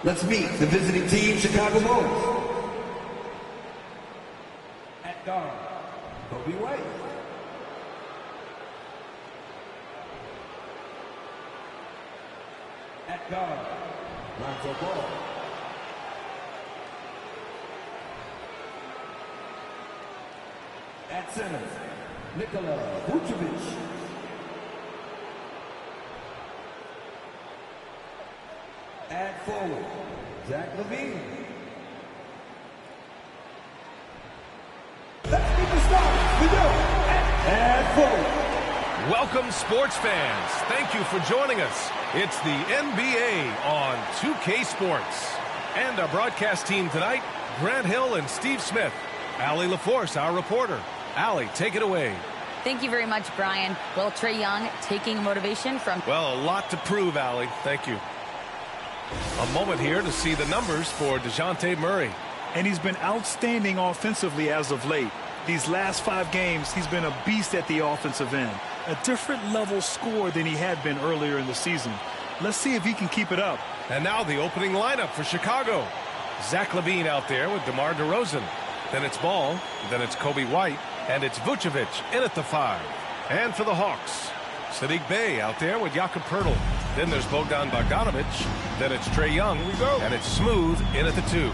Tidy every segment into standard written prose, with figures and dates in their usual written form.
Let's meet the visiting team, Chicago Bulls. At guard, Kobe White. At guard, Lonzo Ball. At center, Vucevic. At forward, Zach LaVine. Let's get the start. We go. At forward. Welcome, sports fans. Thank you for joining us. It's the NBA on 2K Sports. And our broadcast team tonight, Grant Hill and Steve Smith. Allie LaForce, our reporter. Allie, take it away. Thank you very much, Brian. Well, Trae Young taking motivation from... Well, a lot to prove, Allie. Thank you. A moment here to see the numbers for DeJounte Murray. And he's been outstanding offensively as of late. These last 5 games, he's been a beast at the offensive end. A different level score than he had been earlier in the season. Let's see if he can keep it up. And now the opening lineup for Chicago. Zach LaVine out there with DeMar DeRozan. Then it's Ball. Then it's Kobe White. And it's Vucevic in at the 5. And for the Hawks, Saddiq Bey out there with Jakob Poeltl. Then there's Bogdan Bogdanovic. Then it's Trae Young. Here we go. And it's Smooth in at the 2.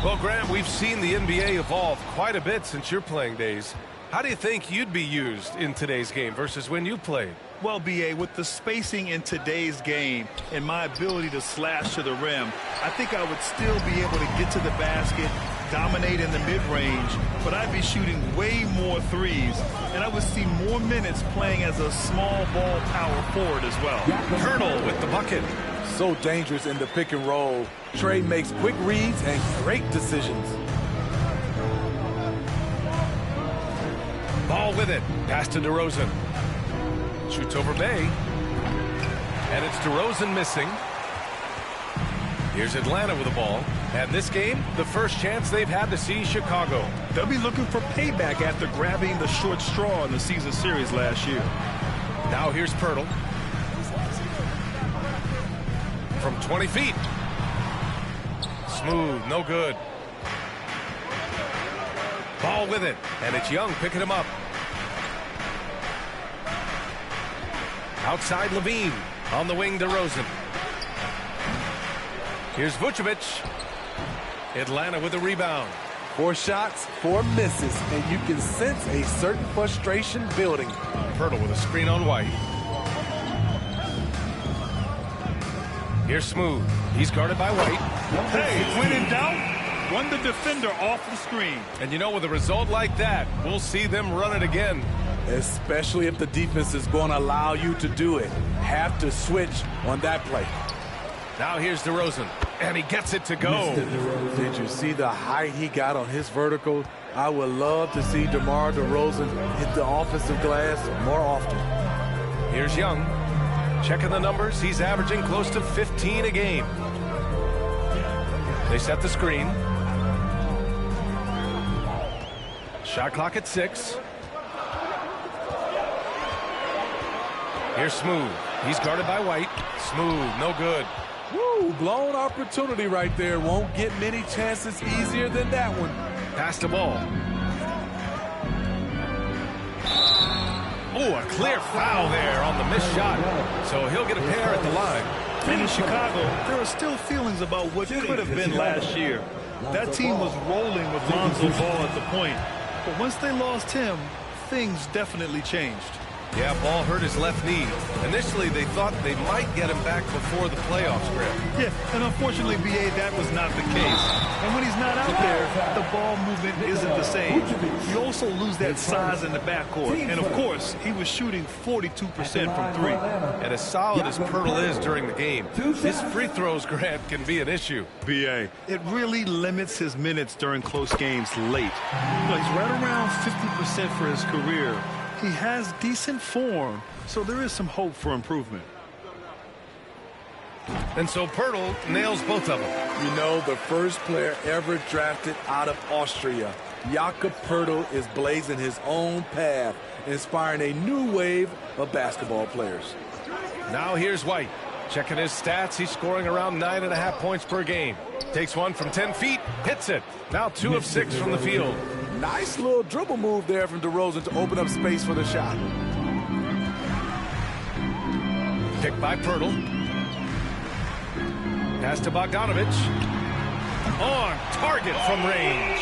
Well, Grant, we've seen the NBA evolve quite a bit since your playing days. How do you think you'd be used in today's game versus when you played? Well, B.A., with the spacing in today's game and my ability to slash to the rim, I think I would still be able to get to the basket, dominate in the mid-range, but I'd be shooting way more threes, and I would see more minutes playing as a small ball power forward as well. Poeltl with the bucket. So dangerous in the pick and roll. Trae makes quick reads and great decisions. Ball with it. Pass to DeRozan. Shoots over Bey. And it's DeRozan missing. Here's Atlanta with the ball. And this game, the first chance they've had to see Chicago. They'll be looking for payback after grabbing the short straw in the season series last year. Now here's Poeltl. From 20 feet. Smooth, no good. Ball with it. And it's Young picking him up. Outside LaVine. On the wing, DeRozan. Here's Vucevic. Atlanta with a rebound. 4 shots, 4 misses, and you can sense a certain frustration building. Poeltl with a screen on White. Here's Smooth. He's guarded by White. Hey, when in doubt, run the defender off the screen. And you know, with a result like that, we'll see them run it again. Especially if the defense is going to allow you to do it. Have to switch on that play. Now here's DeRozan, and he gets it to go. Did you see the height he got on his vertical? I would love to see DeMar DeRozan hit the offensive glass more often. Here's Young. Checking the numbers, he's averaging close to 15 a game. They set the screen. Shot clock at 6. Here's Smooth. He's guarded by White. Smooth, no good. Woo, blown opportunity right there. Won't get many chances easier than that one. Pass the ball. Oh, a clear foul there on the missed shot. So he'll get a pair at the line. And in Chicago, there are still feelings about what could have been last year. That team was rolling with Lonzo Ball at the point. But once they lost him, things definitely changed. Yeah, Ball hurt his left knee. Initially, they thought they might get him back before the playoffs, Grant. Yeah, and unfortunately, B.A., that was not the case. And when he's not out there, the ball movement isn't the same. You also lose that size in the backcourt. And, of course, he was shooting 42% from 3. And as solid as Poeltl is during the game, his free throws, Grant, can be an issue. B.A., it really limits his minutes during close games late. You know, he's right around 50% for his career. He has decent form, so there is some hope for improvement. And so Poeltl nails both of them. You know, the first player ever drafted out of Austria, Jakob Poeltl, is blazing his own path, inspiring a new wave of basketball players. Now here's White. Checking his stats, he's scoring around 9.5 points per game. Takes one from 10 feet, hits it. Now 2 of 6 from the field. Nice little dribble move there from DeRozan to open up space for the shot. Picked by Pirtle. Pass to Bogdanovic. On target from range.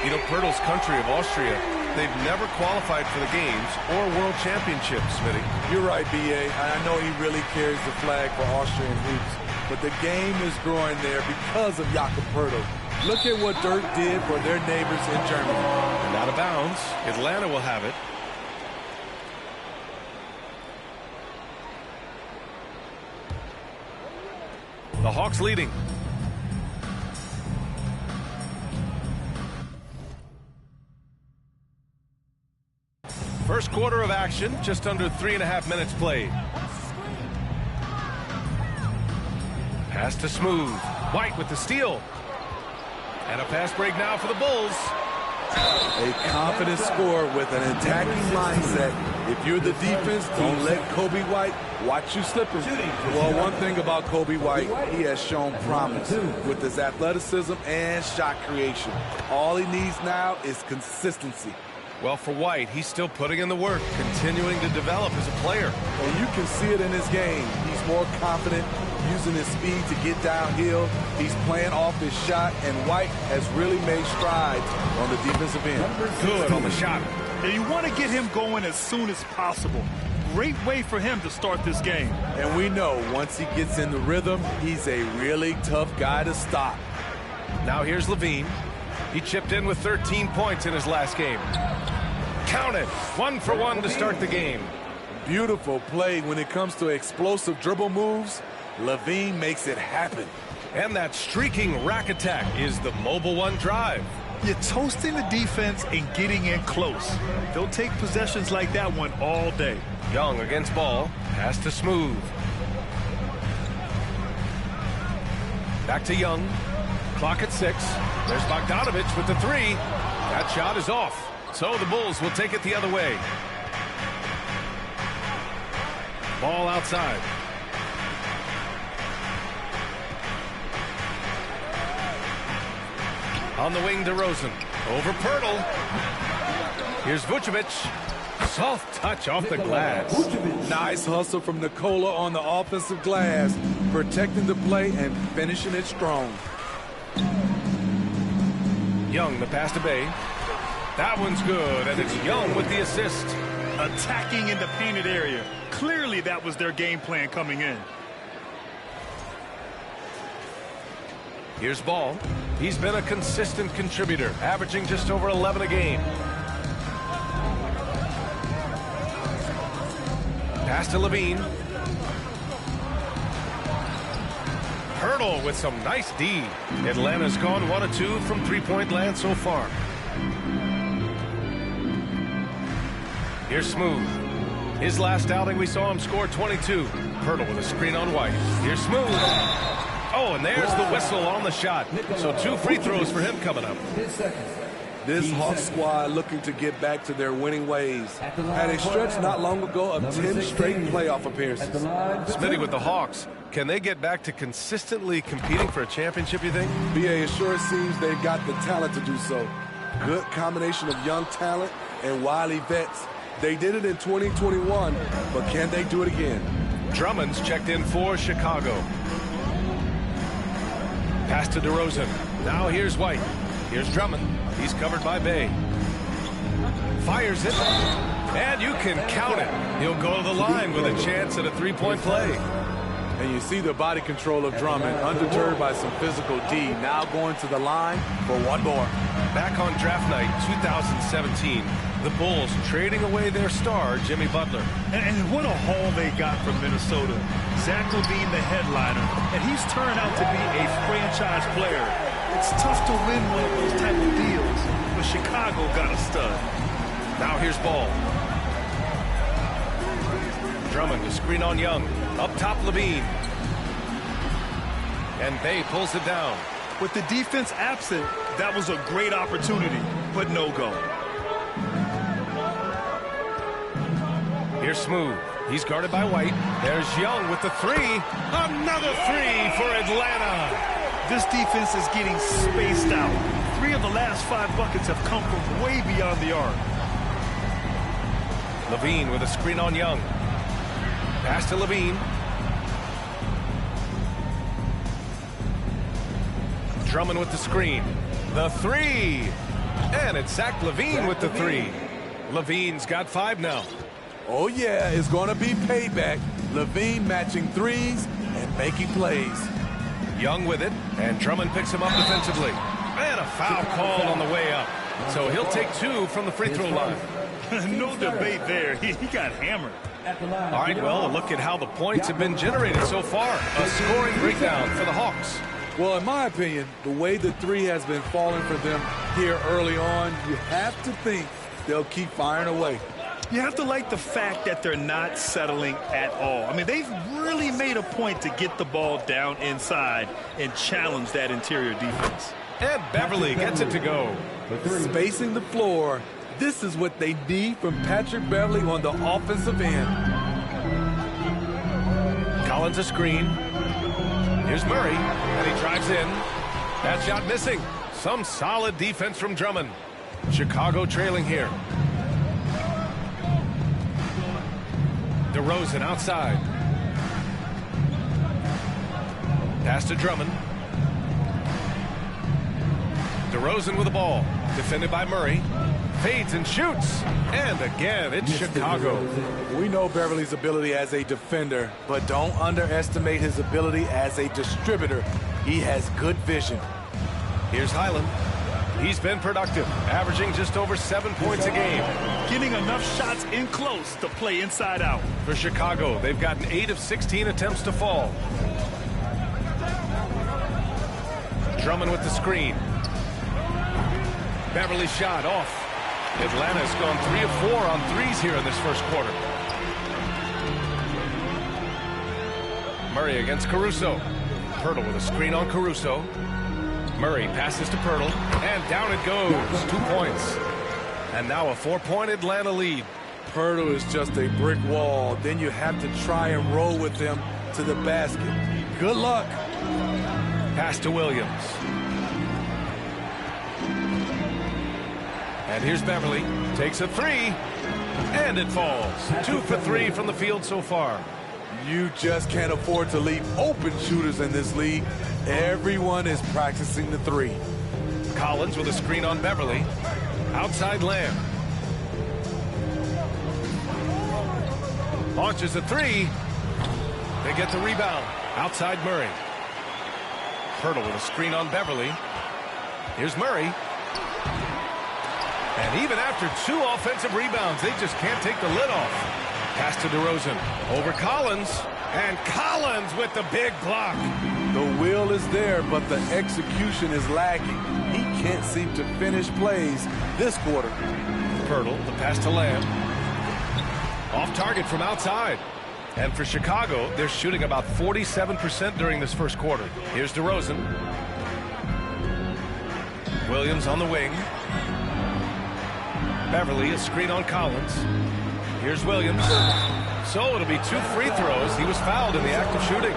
You know, Pirtle's country of Austria, they've never qualified for the games or world championships, Smitty. You're right, B.A. I know he really carries the flag for Austrian hoops, but the game is growing there because of Jakob Pirtle. Look at what Dirk did for their neighbors in Germany. And out of bounds. Atlanta will have it. The Hawks leading. First quarter of action, just under 3.5 minutes played. Pass to Smooth. White with the steal. And a fast break now for the Bulls. A confident scorer with an attacking mindset. If you're the defense, don't let Kobe White watch you slip him. Well, one thing about Kobe White, he has shown promise with his athleticism and shot creation. All he needs now is consistency. Well, for White, he's still putting in the work, continuing to develop as a player. And you can see it in his game. He's more confident, using his speed to get downhill. He's playing off his shot, and White has really made strides on the defensive end. Good on the shot. And you want to get him going as soon as possible. Great way for him to start this game. And we know once he gets in the rhythm, he's a really tough guy to stop. Now here's Levine. He chipped in with 13 points in his last game. Count it. 1 for 1 to start the game. Beautiful play when it comes to explosive dribble moves. Levine makes it happen. And that streaking rack attack is the Mobile One drive. You're toasting the defense and getting in close. They'll take possessions like that one all day. Young against Ball. Pass to Smooth. Back to Young. Clock at 6. There's Bogdanovic with the 3. That shot is off. So the Bulls will take it the other way. Ball outside. On the wing, DeRozan. Over Pirtle. Here's Vucevic. Soft touch off the glass. Nice hustle from Nikola on the offensive glass, protecting the play and finishing it strong. Young, the pass to Bay. That one's good, and it's Young with the assist. Attacking in the painted area. Clearly that was their game plan coming in. Here's Ball. He's been a consistent contributor, averaging just over 11 a game. Pass to Levine. Pirtle with some nice D. Atlanta's gone 1 of 2 from three-point land so far. Here's Smooth. His last outing, we saw him score 22. Pirtle with a screen on White. Here's Smooth. Oh, and there's the whistle on the shot. So 2 free throws for him coming up. This Hawks squad looking to get back to their winning ways. Had a stretch not long ago of 10 straight playoff appearances. Smitty with the Hawks. Can they get back to consistently competing for a championship, you think? BA, it sure seems they've got the talent to do so. Good combination of young talent and wily vets. They did it in 2021, but can they do it again? Drummond's checked in for Chicago. Pass to DeRozan. Now here's White. Here's Drummond. He's covered by Bay. Fires it. And you can count it. He'll go to the line with a chance at a three-point play. And you see the body control of Drummond, undeterred by some physical D, now going to the line for one more. Back on draft night 2017, the Bulls trading away their star, Jimmy Butler. And what a haul they got from Minnesota. Zach LaVine, the headliner, and he's turned out to be a franchise player. It's tough to win one of those type of deals, but Chicago got a stud. Now here's Ball. Drummond to screen on Young. Up top, Levine. And Bay pulls it down. With the defense absent, that was a great opportunity, but no go. Here's Smooth. He's guarded by White. There's Young with the three. Another three for Atlanta. This defense is getting spaced out. 3 of the last 5 buckets have come from way beyond the arc. Levine with a screen on Young. Pass to Levine. Drummond with the screen. The three. And it's Zach LaVine with the three. Levine's got 5 now. Oh, yeah, it's going to be payback. Levine matching threes and making plays. Young with it, and Drummond picks him up defensively. And a foul called on the way up. So he'll take 2 from the free throw line. No debate there. He got hammered. All right, well, look at how the points have been generated so far. A scoring breakdown for the Hawks. Well, in my opinion, the way the three has been falling for them here early on, you have to think they'll keep firing away. You have to like the fact that they're not settling at all. I mean, they've really made a point to get the ball down inside and challenge that interior defense. And Beverly gets it to go. Spacing the floor. This is what they need from Patrick Beverly on the offensive end. Collins a screen. Here's Murray, and he drives in. That shot missing. Some solid defense from Drummond. Chicago trailing here. DeRozan outside. Pass to Drummond. DeRozan with the ball. Defended by Murray. Fades and shoots. And again, it's Chicago. We know Beverly's ability as a defender, but don't underestimate his ability as a distributor. He has good vision. Here's Highland. He's been productive, averaging just over 7 points a game. Getting enough shots in close to play inside out. For Chicago, they've gotten 8 of 16 attempts to fall. Drummond with the screen. Beverly shot off. Atlanta's gone 3 of 4 on threes here in this first quarter. Murray against Caruso. Pirtle with a screen on Caruso. Murray passes to Pirtle, and down it goes. 2 points. And now a 4-point Atlanta lead. Pirtle is just a brick wall. Then you have to try and roll with him to the basket. Good luck. Pass to Williams. And here's Beverly. Takes a three. And it falls. 2 for 3 from the field so far. You just can't afford to leave open shooters in this league. Everyone is practicing the three. Collins with a screen on Beverly. Outside Lamb. Launches a three. They get the rebound. Outside Murray. Pirtle with a screen on Beverly. Here's Murray. And even after 2 offensive rebounds, they just can't take the lid off. Pass to DeRozan. Over Collins. And Collins with the big block. The will is there, but the execution is lagging. He can't seem to finish plays this quarter. Pirtle, the pass to Lamb. Off target from outside. And for Chicago, they're shooting about 47% during this first quarter. Here's DeRozan. Williams on the wing. Beverly, a screen on Collins. Here's Williams. So it'll be 2 free throws. He was fouled in the act of shooting.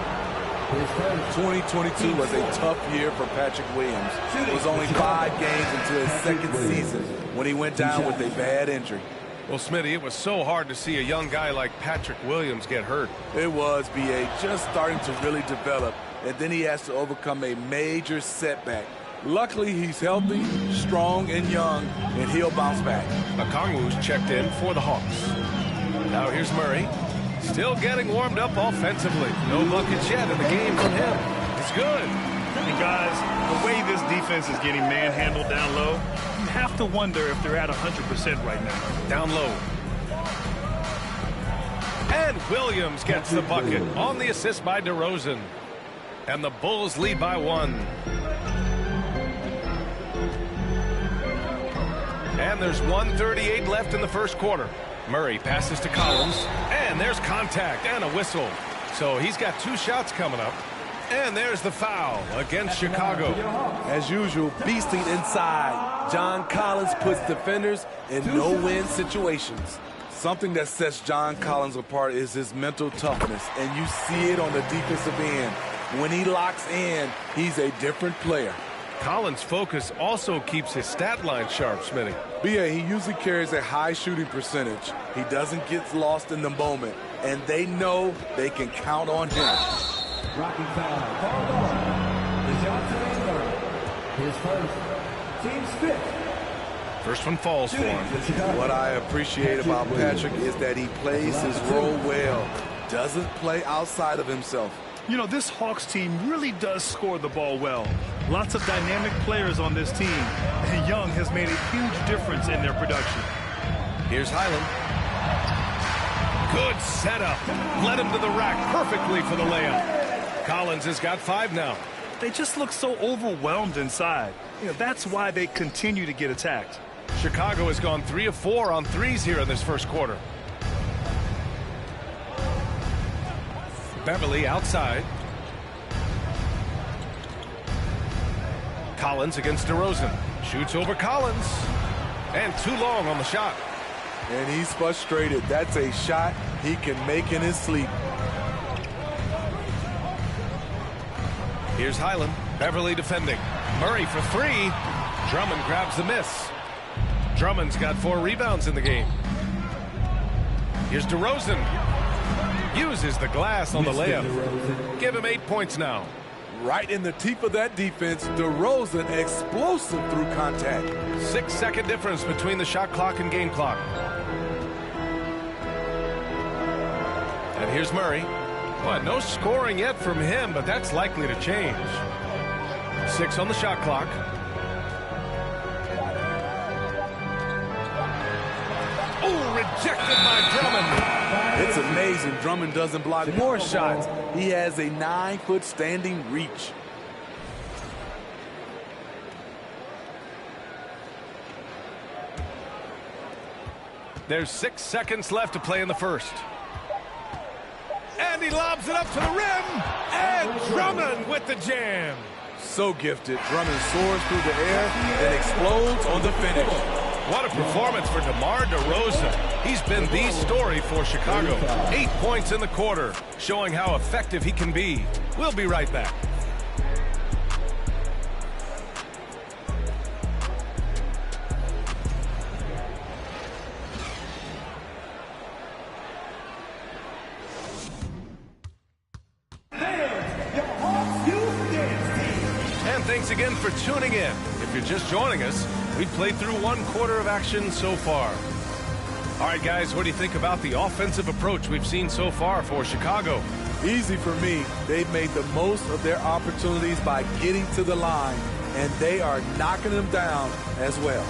2022 was a tough year for Patrick Williams. It was only 5 games into his second season when he went down with a bad injury. Well, Smitty, it was so hard to see a young guy like Patrick Williams get hurt. It was, B.A., just starting to really develop, and then he has to overcome a major setback. Luckily, he's healthy, strong, and young, and he'll bounce back. Okongwu's checked in for the Hawks. Now here's Murray. Still getting warmed up offensively. No buckets yet in the game from him. It's good. And guys, the way this defense is getting manhandled down low, you have to wonder if they're at 100% right now. Down low. And Williams gets the bucket on the assist by DeRozan. And the Bulls lead by 1. And there's 1:38 left in the first quarter. Murray passes to Collins, and there's contact and a whistle. So he's got 2 shots coming up. And there's the foul against Chicago. As usual, beasting inside. John Collins puts defenders in no-win situations. Something that sets John Collins apart is his mental toughness, and you see it on the defensive end. When he locks in, he's a different player. Collins' focus also keeps his stat line sharp, Smitty. B.A., he usually carries a high shooting percentage. He doesn't get lost in the moment, and they know they can count on him. Rocky foul. Ball on. Leauge. His first. Team's fifth. First one falls for him. What I appreciate about Patrick is that he plays his role well. Doesn't play outside of himself. You know, this Hawks team really does score the ball well. Lots of dynamic players on this team, and Young has made a huge difference in their production. Here's Highland. Good setup. Led him to the rack perfectly for the layup. Collins has got 5 now. They just look so overwhelmed inside. You know, that's why they continue to get attacked. Chicago has gone 3 of 4 on threes here in this first quarter. Beverly outside. Collins against DeRozan. Shoots over Collins. And too long on the shot. And he's frustrated. That's a shot he can make in his sleep. Here's Highland. Beverly defending. Murray for 3. Drummond grabs the miss. Drummond's got 4 rebounds in the game. Here's DeRozan. Uses the glass on the layup. Give him 8 points now. Right in the teeth of that defense, DeRozan explosive through contact. 6-second difference between the shot clock and game clock. And here's Murray. Well, no scoring yet from him, but that's likely to change. 6 on the shot clock. Oh, rejected by Drummond. It's amazing Drummond doesn't block more shots. He has a 9-foot standing reach. There's 6 seconds left to play in the first. And he lobs it up to the rim. And Drummond with the jam. So gifted. Drummond soars through the air and explodes on the finish. What a performance for DeMar DeRozan. He's been the story for Chicago. 8 points in the quarter, showing how effective he can be. We'll be right back. And thanks again for tuning in. If you're just joining us, we've played through 1 quarter of action so far. All right, guys, what do you think about the offensive approach we've seen so far for Chicago? Easy for me. They've made the most of their opportunities by getting to the line, and they are knocking them down as well.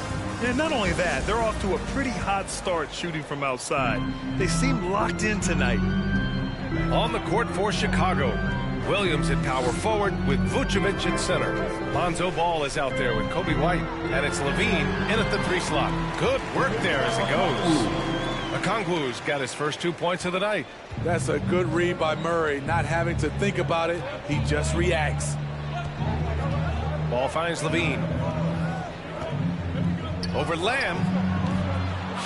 And not only that, they're off to a pretty hot start shooting from outside. They seem locked in tonight. On the court for Chicago, Williams at power forward with Vucevic at center. Lonzo Ball is out there with Coby White, and it's Levine in at the 3 slot. Good work there as it goes. Okongwu's got his first 2 points of the night. That's a good read by Murray. Not having to think about it, he just reacts. Ball finds Levine. Over Lamb.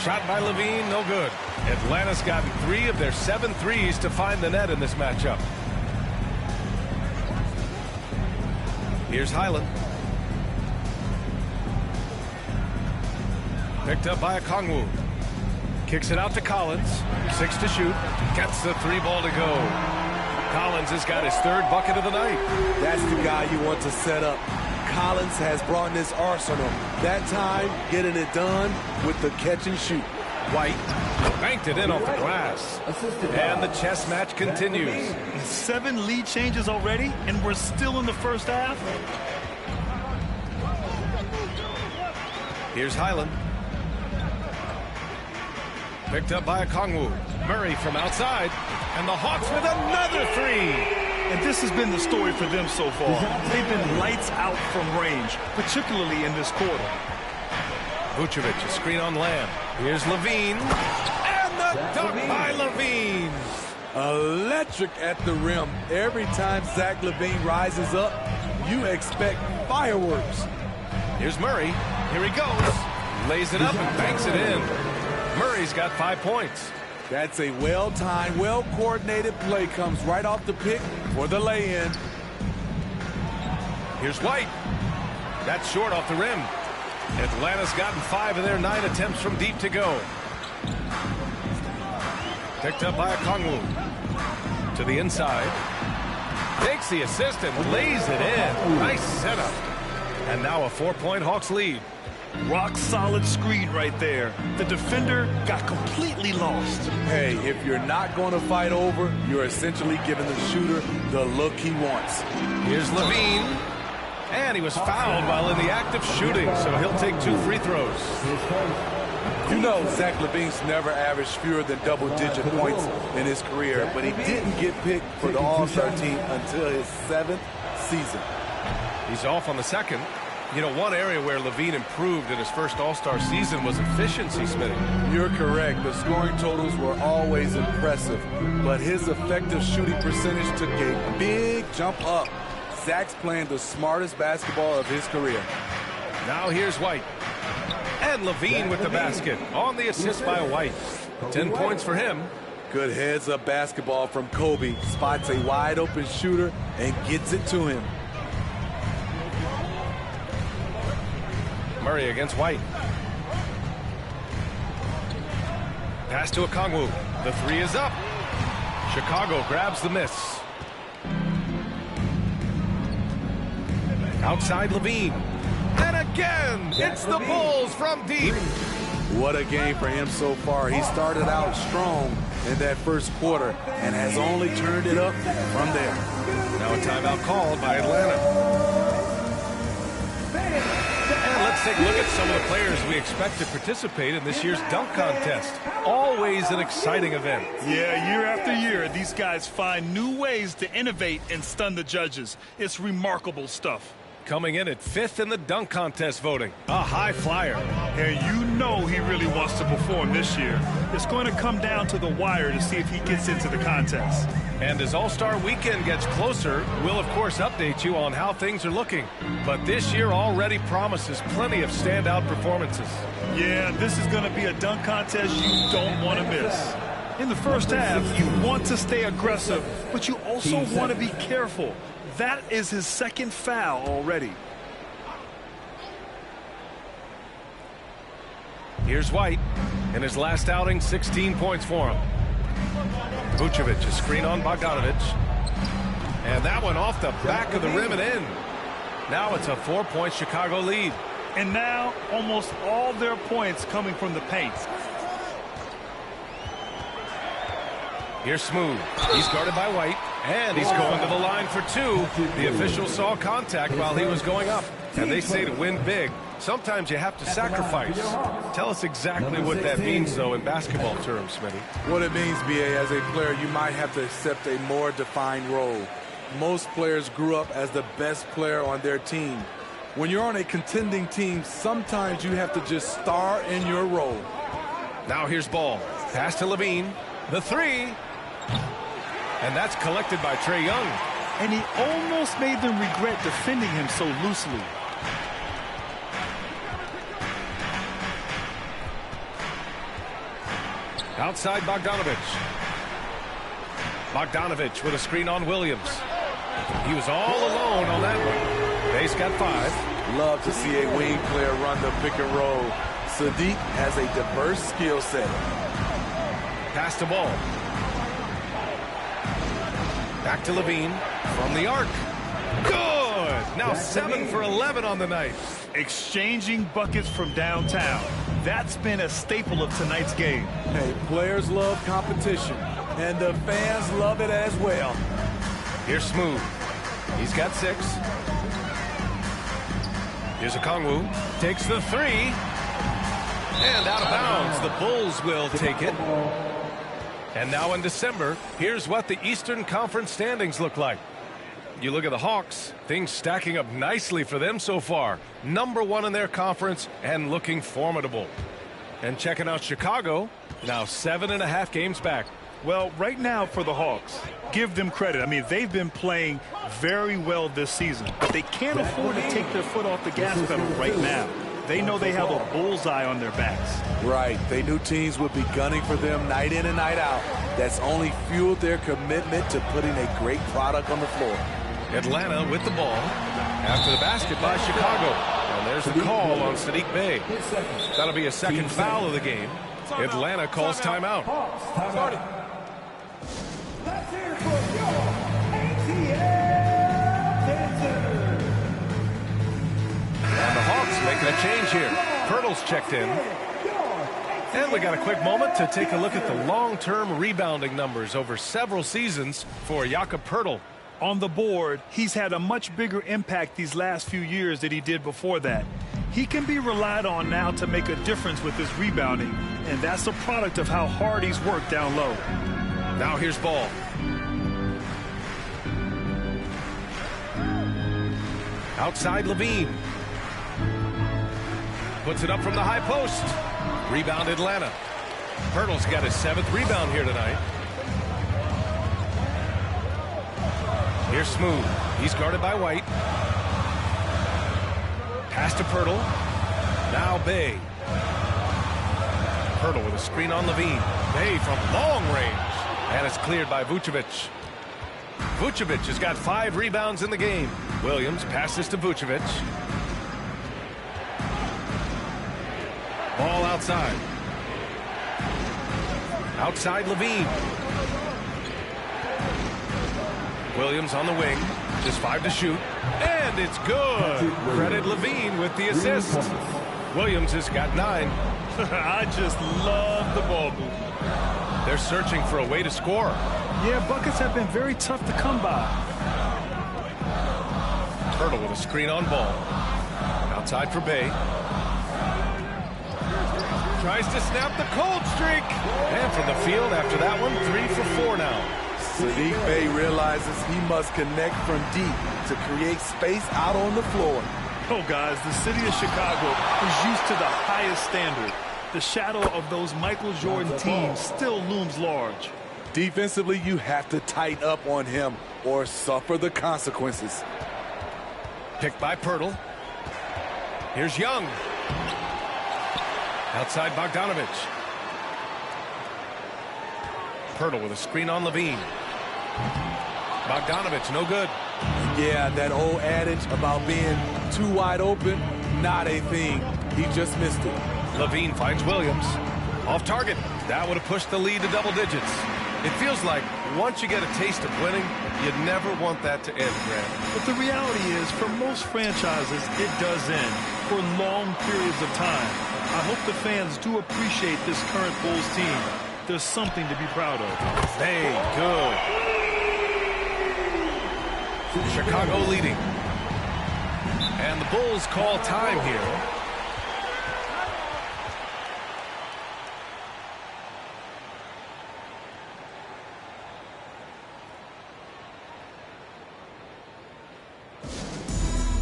Shot by Levine, no good. Atlanta's gotten 3 of their 7 threes to find the net in this matchup. Here's Highland. Picked up by Okongwu. Kicks it out to Collins. 6 to shoot. Gets the 3 ball to go. Collins has got his 3rd bucket of the night. That's the guy you want to set up. Collins has brought in this arsenal. That time, getting it done with the catch and shoot. White banked it in off the glass. And the chess match continues. 7 lead changes already, and we're still in the first half. Here's Highland. Picked up by Okongwu. Murray from outside. And the Hawks with another 3. And this has been the story for them so far. They've been lights out from range, particularly in this quarter. Vucevic, a screen on Lamb. Here's Levine. And the dunk by Levine. Electric at the rim. Every time Zach LaVine rises up, you expect fireworks. Here's Murray. Here he goes. Lays it up and banks it in. Murray's got 5 points. That's a well-timed, well-coordinated play. Comes right off the pick for the lay-in. Here's White. That's short off the rim. Atlanta's gotten 5 of their 9 attempts from deep to go. Picked up by Okongwu. To the inside. Takes the assist and lays it in. Nice setup. And now a 4-point Hawks lead. Rock solid screen right there. The defender got completely lost. Hey, if you're not going to fight over, you're essentially giving the shooter the look he wants. Here's Levine. And he was fouled while in the act of shooting, so he'll take 2 free throws. You know Zach LaVine's never averaged fewer than double-digit points in his career, but he didn't get picked for the All-Star team until his 7th season. He's off on the second. You know, one area where Levine improved in his first All-Star season was efficiency, Smitty. You're correct. The scoring totals were always impressive, but his effective shooting percentage took a big jump up. Zach's playing the smartest basketball of his career. Now here's White. And Levine with the basket on the assist by White. 10 points for him. Good heads-up basketball from Kobe. Spots a wide-open shooter and gets it to him. Murray against White. Pass to Okongwu. The 3 is up. Chicago grabs the miss. Outside Levine. And again, it's the Bulls from deep. What a game for him so far. He started out strong in that first quarter and has only turned it up from there. Now a timeout called by Atlanta. And let's take a look at some of the players we expect to participate in this year's dunk contest. Always an exciting event. Yeah, year after year, these guys find new ways to innovate and stun the judges. It's remarkable stuff. Coming in at 5th in the dunk contest voting. A high flyer. And you know he really wants to perform this year. It's going to come down to the wire to see if he gets into the contest. And as All-Star Weekend gets closer, we'll of course update you on how things are looking. But this year already promises plenty of standout performances. Yeah, this is going to be a dunk contest you don't want to miss. In the first half, you want to stay aggressive, but you also want to be careful. That is his 2nd foul already. Here's White. In his last outing, 16 points for him. Vucevic, a screen on Bogdanovic. And that one off the back of the rim and in. Now it's a 4-point Chicago lead. And now almost all their points coming from the paint. Here's Smooth. He's guarded by White. And he's going to the line for 2. The official saw contact while he was going up. And they say to win big, sometimes you have to sacrifice. Tell us exactly what that means, though, in basketball terms, Smitty. What it means, B.A., as a player, you might have to accept a more defined role. Most players grew up as the best player on their team. When you're on a contending team, sometimes you have to just star in your role. Now here's Ball. Pass to Levine. The 3. And that's collected by Trae Young. And he almost made them regret defending him so loosely. Outside Bogdanovic. Bogdanovic with a screen on Williams. He was all alone on that one. Base got 5. Love to see a wing player run the pick and roll. Sadiq has a diverse skill set. Pass to Ball. Back to Levine from the arc. Good! Now 7 for 11 on the night. Exchanging buckets from downtown. That's been a staple of tonight's game. Hey, players love competition, and the fans love it as well. Here's Smooth. He's got 6. Here's Okongwu. Takes the 3. And out of bounds. The Bulls will take it. And now in December, here's what the Eastern Conference standings look like. You look at the Hawks, things stacking up nicely for them so far. Number 1 in their conference and looking formidable. And checking out Chicago, now 7.5 games back. Well, right now for the Hawks, give them credit. I mean, they've been playing very well this season, but they can't afford to take their foot off the gas pedal right now. They know they have a bullseye on their backs. Right. They knew teams would be gunning for them night in and night out. That's only fueled their commitment to putting a great product on the floor. Atlanta with the ball after the basket by Chicago. And there's the call on Sadiq Bey. That'll be a second foul of the game. Atlanta calls timeout. Let's hear it for your ATL dancer. And the Hawks making a change here. Pirtle's checked in. And we got a quick moment to take a look at the long-term rebounding numbers over several seasons for Jakob Pirtle. On the board, he's had a much bigger impact these last few years than he did before that. He can be relied on now to make a difference with his rebounding, and that's a product of how hard he's worked down low. Now here's ball. Outside Levine. Puts it up from the high post. Rebound Atlanta. Pirtle's got his 7th rebound here tonight. Here's Smooth. He's guarded by White. Pass to Pirtle. Now Bey. Pirtle with a screen on Levine. Bey from long range. And it's cleared by Vucevic. Vucevic has got 5 rebounds in the game. Williams passes to Vucevic. Ball outside. Outside Levine. Williams on the wing. Just 5 to shoot. And it's good. Credit Levine with the assist. Williams has got 9. I just love the ball movement. They're searching for a way to score. Yeah, buckets have been very tough to come by. Pirtle with a screen on ball. Outside for Bey. Tries to snap the cold streak. And from the field after that one, 3 for 4 now. Sadiq Bey realizes he must connect from deep to create space out on the floor. Oh, guys, the city of Chicago is used to the highest standard. The shadow of those Michael Jordan teams still looms large. Defensively, you have to tighten up on him or suffer the consequences. Picked by Pirtle. Here's Young. Outside Bogdanovich. Pirtle with a screen on Levine. Bogdanovich, no good. Yeah, that old adage about being too wide open, not a thing. He just missed it. Levine finds Williams. Off target. That would have pushed the lead to double digits. It feels like once you get a taste of winning, you never want that to end, Grant. But the reality is, for most franchises, it does end for long periods of time. I hope the fans do appreciate this current Bulls team. There's something to be proud of. Hey, good. Chicago leading. And the Bulls call time here.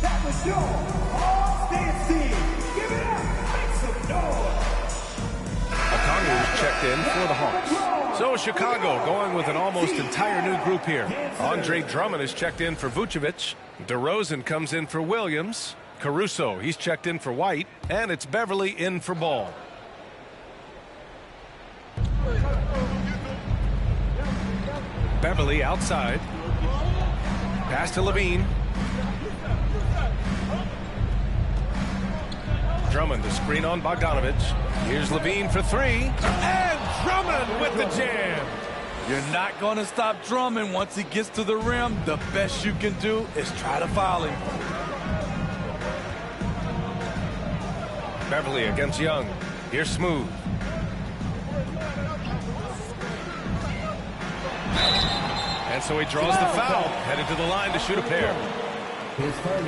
That was your All-State team. Give it up. Make some noise. Okongwu's checked in for the Hawks. So Chicago going with an almost entire new group here. Andre Drummond is checked in for Vucevic. DeRozan comes in for Williams. Caruso, he's checked in for White. And it's Beverly in for Ball. Beverly outside. Pass to Levine. Drummond, the screen on Bogdanovich. Here's Levine for 3. And Drummond with the jam. You're not going to stop Drummond once he gets to the rim. The best you can do is try to foul him. Beverly against Young. Here's Smooth. And so he draws the foul, headed to the line to shoot a pair.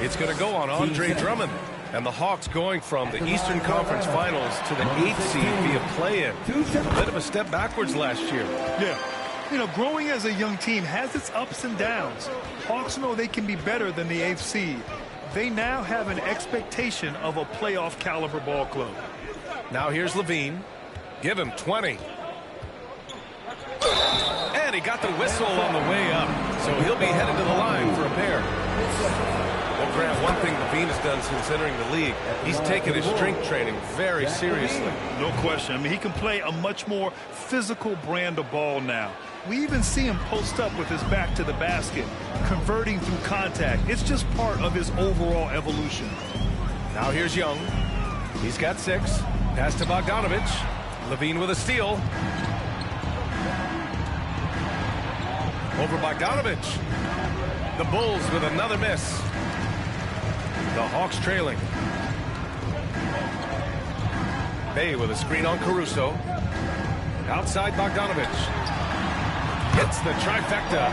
It's going to go on Andre Drummond. And the Hawks going from the Eastern Conference Finals to the 8th seed via play-in. A bit of a step backwards last year. Yeah. You know, growing as a young team has its ups and downs. Hawks know they can be better than the 8th seed. They now have an expectation of a playoff caliber ball club. Now here's Levine. Give him 20. And he got the whistle on the way up. So he'll be headed to the line for a pair. Well, Grant, one thing Levine has done since entering the league, he's taken his strength training very seriously. No question. I mean, he can play a much more physical brand of ball now. We even see him post up with his back to the basket, converting through contact. It's just part of his overall evolution. Now here's Young. He's got 6. Pass to Bogdanovich. Levine with a steal. Over Bogdanovich. The Bulls with another miss. The Hawks trailing. Bay with a screen on Caruso. Outside Bogdanovich. Hits the trifecta.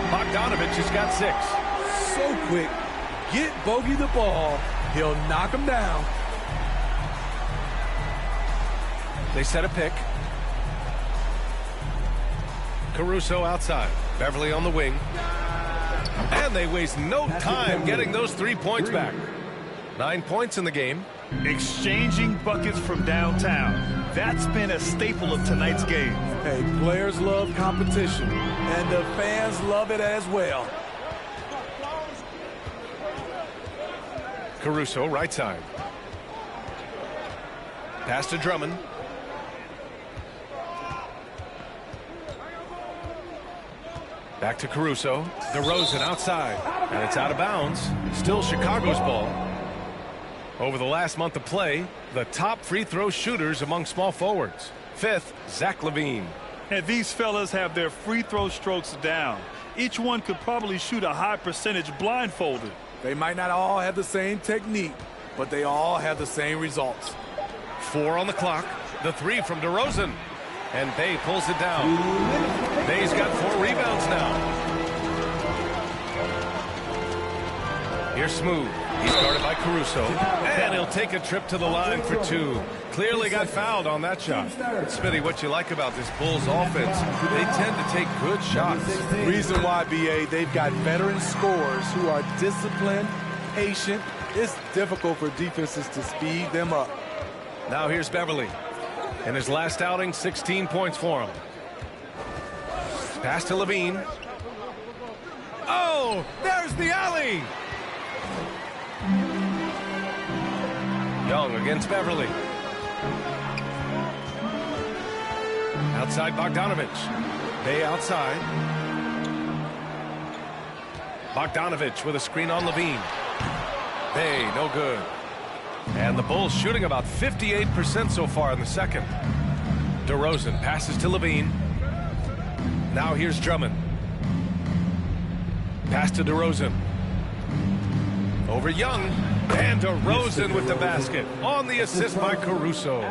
Bogdanovich has got 6. So quick. Get Bogey the ball. He'll knock him down. They set a pick. Caruso outside. Beverly on the wing. And they waste no time getting those 3 points back. 9 points in the game. Exchanging buckets from downtown. That's been a staple of tonight's game. Hey, players love competition, and the fans love it as well. Caruso, right side. Pass to Drummond. Back to Caruso. DeRozan outside. And it's out of bounds. Still Chicago's ball. Over the last month of play, the top free throw shooters among small forwards. 5th, Zach LaVine. And these fellas have their free throw strokes down. Each one could probably shoot a high percentage blindfolded. They might not all have the same technique, but they all have the same results. 4 on the clock. The 3 from DeRozan. And Bay pulls it down. Bay's got 4 rebounds now. Here's Smooth. He's guarded by Caruso. And he'll take a trip to the line for 2. Clearly got fouled on that shot. Smitty, what you like about this Bulls offense, they tend to take good shots. Reason why, BA, they've got veteran scorers who are disciplined, patient. It's difficult for defenses to speed them up. Now here's Beverly. In his last outing, 16 points for him. Pass to Levine. Oh, there's the alley. Young against Beverly. Outside Bogdanovich. Bay outside. Bogdanovich with a screen on Levine. Bay, no good. And the Bulls shooting about 58% so far in the second. DeRozan passes to Levine. Now here's Drummond. Pass to DeRozan. Over Young. And DeRozan with the basket. On the assist by Caruso.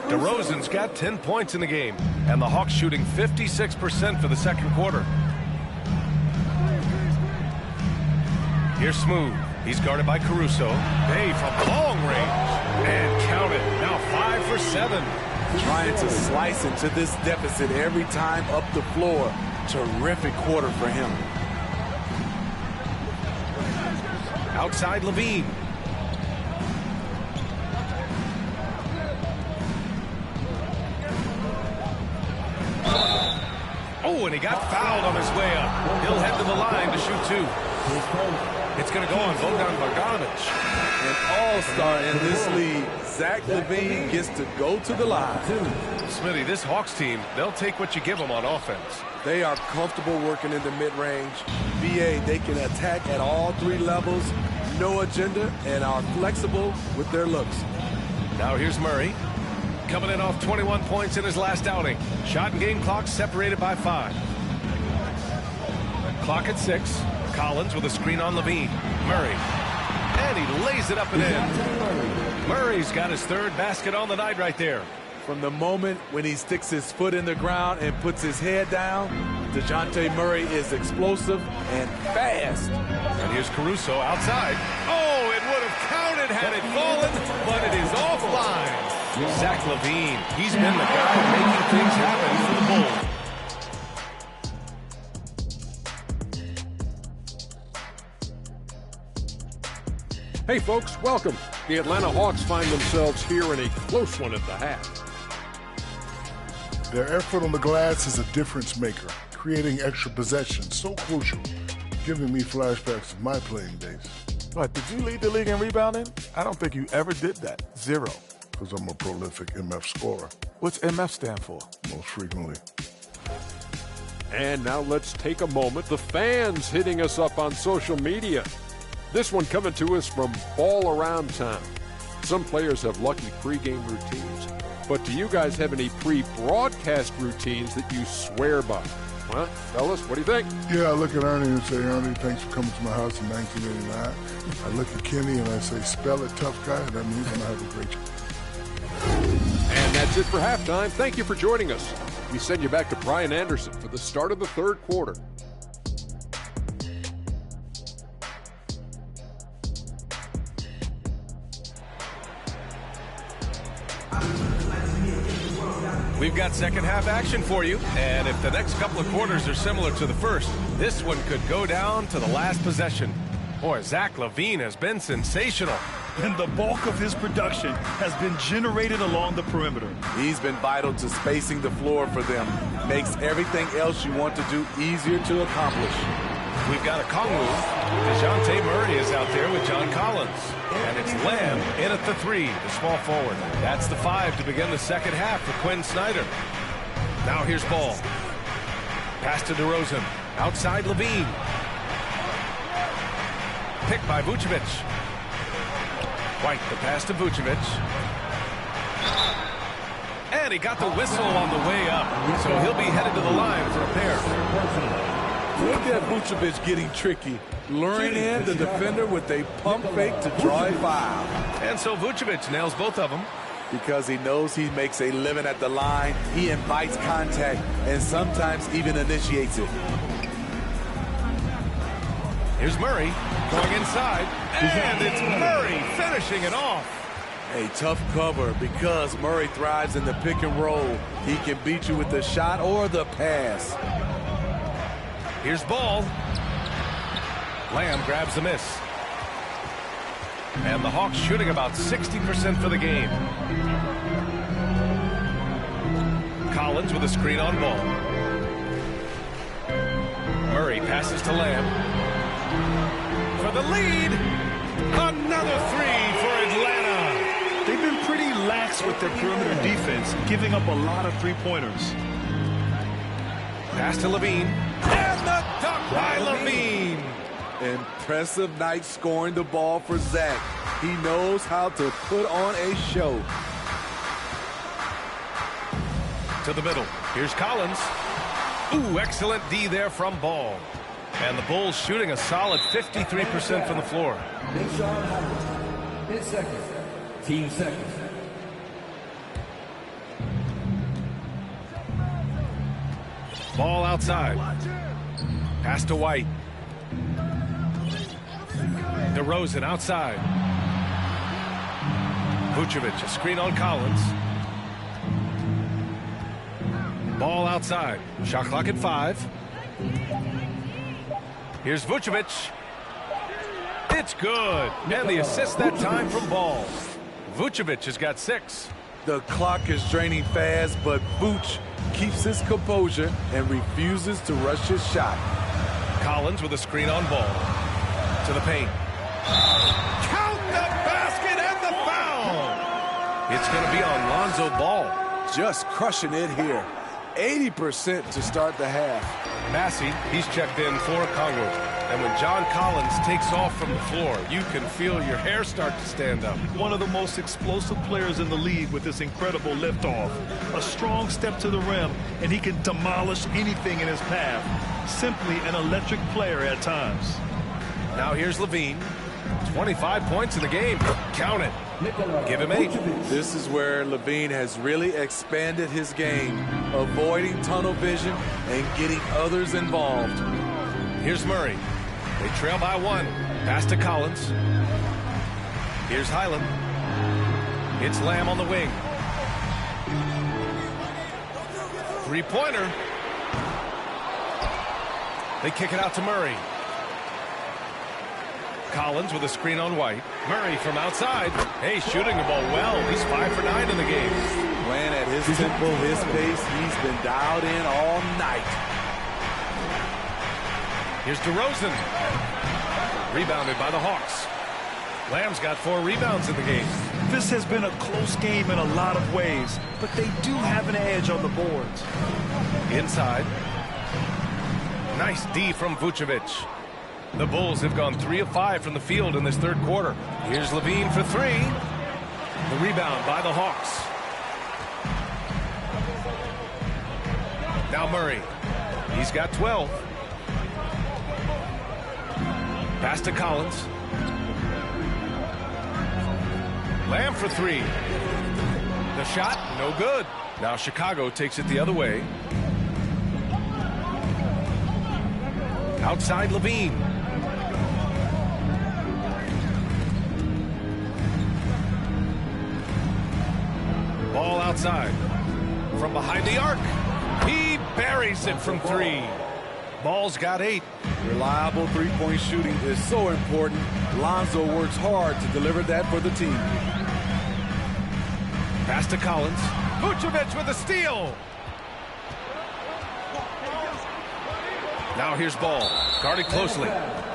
DeRozan's got 10 points in the game. And the Hawks shooting 56% for the second quarter. Here's Smooth. He's guarded by Caruso. Bay from long range. And count it. Now 5 for 7. Trying to slice into this deficit every time up the floor. Terrific quarter for him. Outside Levine. Oh, and he got fouled on his way up. He'll head to the line to shoot 2. It's going to go on Bogdan Bogdanovich. An all-star in this league, Zach LaVine gets to go to the line. Smitty, this Hawks team, they'll take what you give them on offense. They are comfortable working in the mid-range. BA, they can attack at all 3 levels, no agenda, and are flexible with their looks. Now here's Murray. Coming in off 21 points in his last outing. Shot and game clock separated by 5. Clock at 6. Collins with a screen on Levine. Murray. And he lays it up and in. Murray's got his 3rd basket on the night right there. From the moment when he sticks his foot in the ground and puts his head down, DeJounte Murray is explosive and fast. And here's Caruso outside. Oh, it would have counted had it fallen, but it is offline. Zach LaVine, he's been the guy making things happen for the Bulls. Hey folks, welcome. The Atlanta Hawks find themselves here in a close one at the half. Their effort on the glass is a difference maker, creating extra possessions so crucial, giving me flashbacks of my playing days. What, did you lead the league in rebounding? I don't think you ever did that. 0. Because I'm a prolific MF scorer. What's MF stand for? Most frequently. And now let's take a moment. The fans hitting us up on social media. This one coming to us from all around town. Some players have lucky pregame routines. But do you guys have any pre-broadcast routines that you swear by? Well, fellas, what do you think? Yeah, I look at Ernie and say, Ernie, thanks for coming to my house in 1989. I look at Kenny and I say, spell it, tough guy. That means I'm going to have a great And that's it for halftime. Thank you for joining us. We send you back to Brian Anderson for the start of the third quarter. We've got second half action for you, and if the next couple of quarters are similar to the first, this one could go down to the last possession. Boy, Zach LaVine has been sensational. And the bulk of his production has been generated along the perimeter. He's been vital to spacing the floor for them. Makes everything else you want to do easier to accomplish. We've got a Kong move. DeJounte Murray is out there with John Collins. And it's Lamb in at the 3, the small forward. That's the 5 to begin the second half for Quinn Snyder. Now here's Ball. Pass to DeRozan. Outside Levine. Picked by Vucevic. White, the pass to Vucevic. And he got the whistle on the way up. So he'll be headed to the line for a pair. Look at Vucevic getting tricky, luring in the defender with a pump fake to draw a foul. And so Vucevic nails both of them. Because he knows he makes a living at the line, he invites contact and sometimes even initiates it. Here's Murray going inside, and it's Murray finishing it off. A tough cover because Murray thrives in the pick and roll. He can beat you with the shot or the pass. Here's Ball. Lamb grabs the miss. And the Hawks shooting about 60% for the game. Collins with a screen on Ball. Murray passes to Lamb. For the lead. Another 3 for Atlanta. They've been pretty lax with their perimeter defense, giving up a lot of three-pointers. Pass to Levine. And the dunk by Levine. Impressive night scoring the ball for Zach. He knows how to put on a show. To the middle. Here's Collins. Ooh, excellent D there from Ball. And the Bulls shooting a solid 53% from the floor. Big shot happens. Mid-seconds. Team seconds. Ball outside. Pass to White. DeRozan outside. Vucevic, a screen on Collins. Ball outside. Shot clock at 5. Here's Vucevic. It's good. And the assist that time from Ball. Vucevic has got 6. The clock is draining fast, but Vooch keeps his composure and refuses to rush his shot. Collins with a screen on Ball. To the paint. Count the basket and the foul. It's going to be on Lonzo Ball. Just crushing it here. 80% to start the half. Massey, he's checked in for Congo. And when John Collins takes off from the floor, you can feel your hair start to stand up. One of the most explosive players in the league with this incredible liftoff. A strong step to the rim, and he can demolish anything in his path. Simply an electric player at times. Now here's Levine. 25 points in the game. Count it. Give him 8. This is where Levine has really expanded his game, avoiding tunnel vision and getting others involved. Here's Murray. They trail by 1. Pass to Collins. Here's Highland. It's Lamb on the wing. 3-pointer. They kick it out to Murray. Collins with a screen on White. Murray from outside. Hey, shooting the ball well. He's 5 for 9 in the game. Playing at his tempo, his pace. He's been dialed in all night. Here's DeRozan. Rebounded by the Hawks. Lamb's got 4 rebounds in the game. This has been a close game in a lot of ways, but they do have an edge on the boards. Inside. Nice D from Vucevic. The Bulls have gone 3 of 5 from the field in this third quarter. Here's Levine for 3. The rebound by the Hawks. Now Murray. He's got 12. Pass to Collins. Lamb for 3. The shot, no good. Now Chicago takes it the other way. Outside Levine. Ball outside. From behind the arc. He buries it from 3. Ball's got 8. Reliable three-point shooting is so important. Lonzo works hard to deliver that for the team. Pass to Collins. Vucevic with a steal. Now here's Ball. Guarded closely.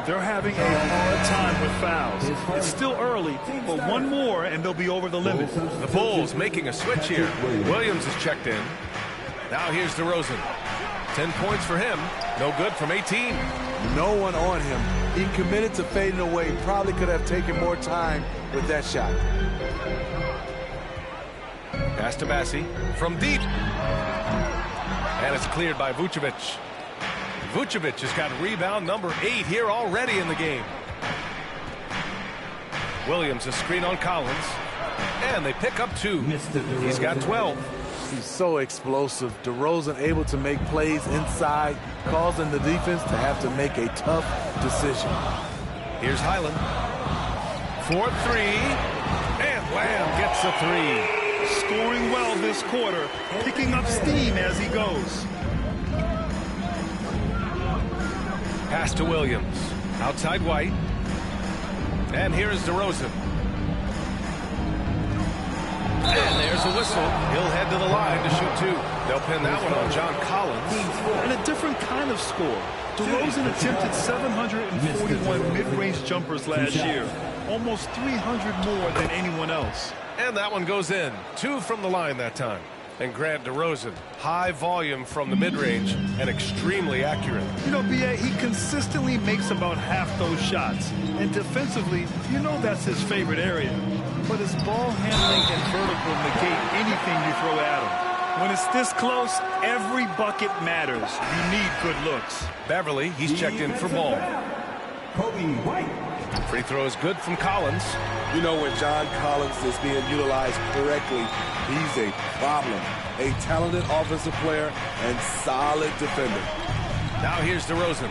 They're having a hard time with fouls. It's still early, but one more and they'll be over the limit. The Bulls making a switch here. Williams is checked in. Now here's DeRozan. 10 points for him. No good from 18. No one on him. He committed to fading away. Probably could have taken more time with that shot. Pass to Bassi from deep. And it's cleared by Vucevic. Vucevic has got rebound number 8 here already in the game. Williams a screen on Collins. And they pick up 2. He's got 12. He's so explosive. DeRozan able to make plays inside, causing the defense to have to make a tough decision. Here's Highland. For 3. And Lamb gets a 3. Scoring well this quarter, picking up steam as he goes. Pass to Williams. Outside White. And here's DeRozan. And there's a whistle. He'll head to the line to shoot 2. They'll pin that one on John Collins. And a different kind of score. DeRozan attempted 741 mid-range jumpers last year. Almost 300 more than anyone else. And that one goes in. 2 from the line that time. And Grant DeRozan, high volume from the mid-range and extremely accurate. You know, B.A., he consistently makes about half those shots. And defensively, you know that's his favorite area. But his ball handling and vertical negate anything you throw at him. When it's this close, every bucket matters. You need good looks. Beverly, he's checked in for Ball. Kobe White. Free throw is good from Collins. You know, when John Collins is being utilized correctly, he's a problem. A talented offensive player and solid defender. Now here's DeRozan.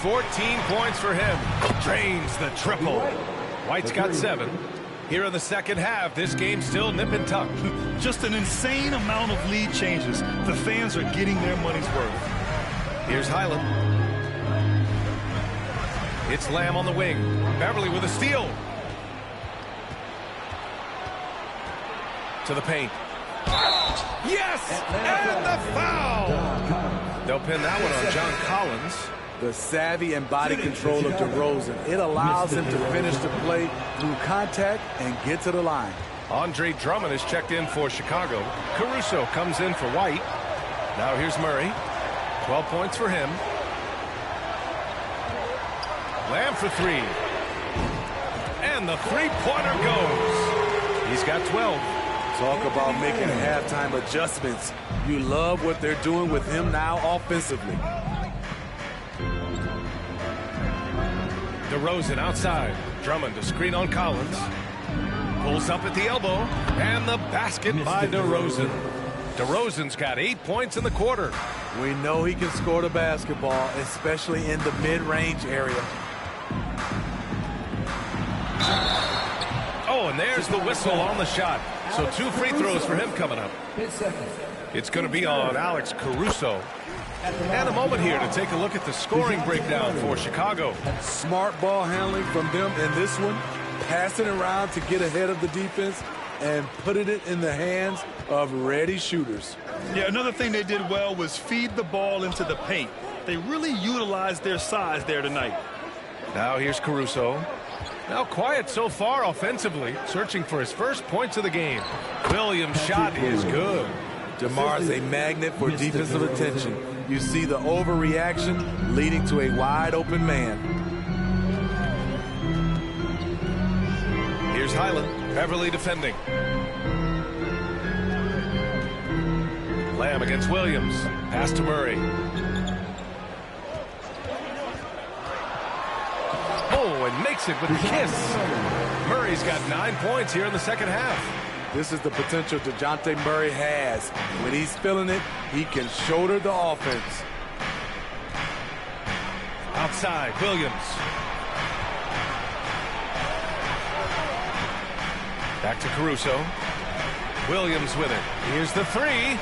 14 points for him. Drains the triple. White's got 7. Here in the second half, this game's still nip and tuck. Just an insane amount of lead changes. The fans are getting their money's worth. Here's Highland. It's Lamb on the wing. Beverly with a steal. To the paint. Yes! And the foul! They'll pin that one on John Collins. The savvy and body control of DeRozan. It allows him to finish the play through contact and get to the line. Andre Drummond is checked in for Chicago. Caruso comes in for White. Now here's Murray. 12 points for him. Lamb for 3. And the three-pointer goes. He's got 12. Talk about making halftime adjustments. You love what they're doing with him now offensively. DeRozan outside. Drummond to screen on Collins. Pulls up at the elbow. And the basket by DeRozan. DeRozan's got 8 points in the quarter. We know he can score the basketball, especially in the mid-range area. Oh, and there's the whistle on the shot. So 2 free throws for him coming up. It's going to be on Alex Caruso. And a moment here to take a look at the scoring breakdown for Chicago. Smart ball handling from them in this one. Passing around to get ahead of the defense and putting it in the hands of ready shooters. Yeah, another thing they did well was feed the ball into the paint. They really utilized their size there tonight. Now here's Caruso. Now quiet so far offensively, searching for his first points of the game. Williams' shot is good. Jamar's a magnet for defensive attention. You see the overreaction leading to a wide open man. Here's Highland. Beverly defending. Lamb against Williams. Pass to Murray. Oh, and makes it with the kiss. Murray's got 9 points here in the second half. This is the potential DeJounte Murray has. When he's feeling it, he can shoulder the offense. Outside, Williams. Back to Caruso. Williams with it. Here's the three.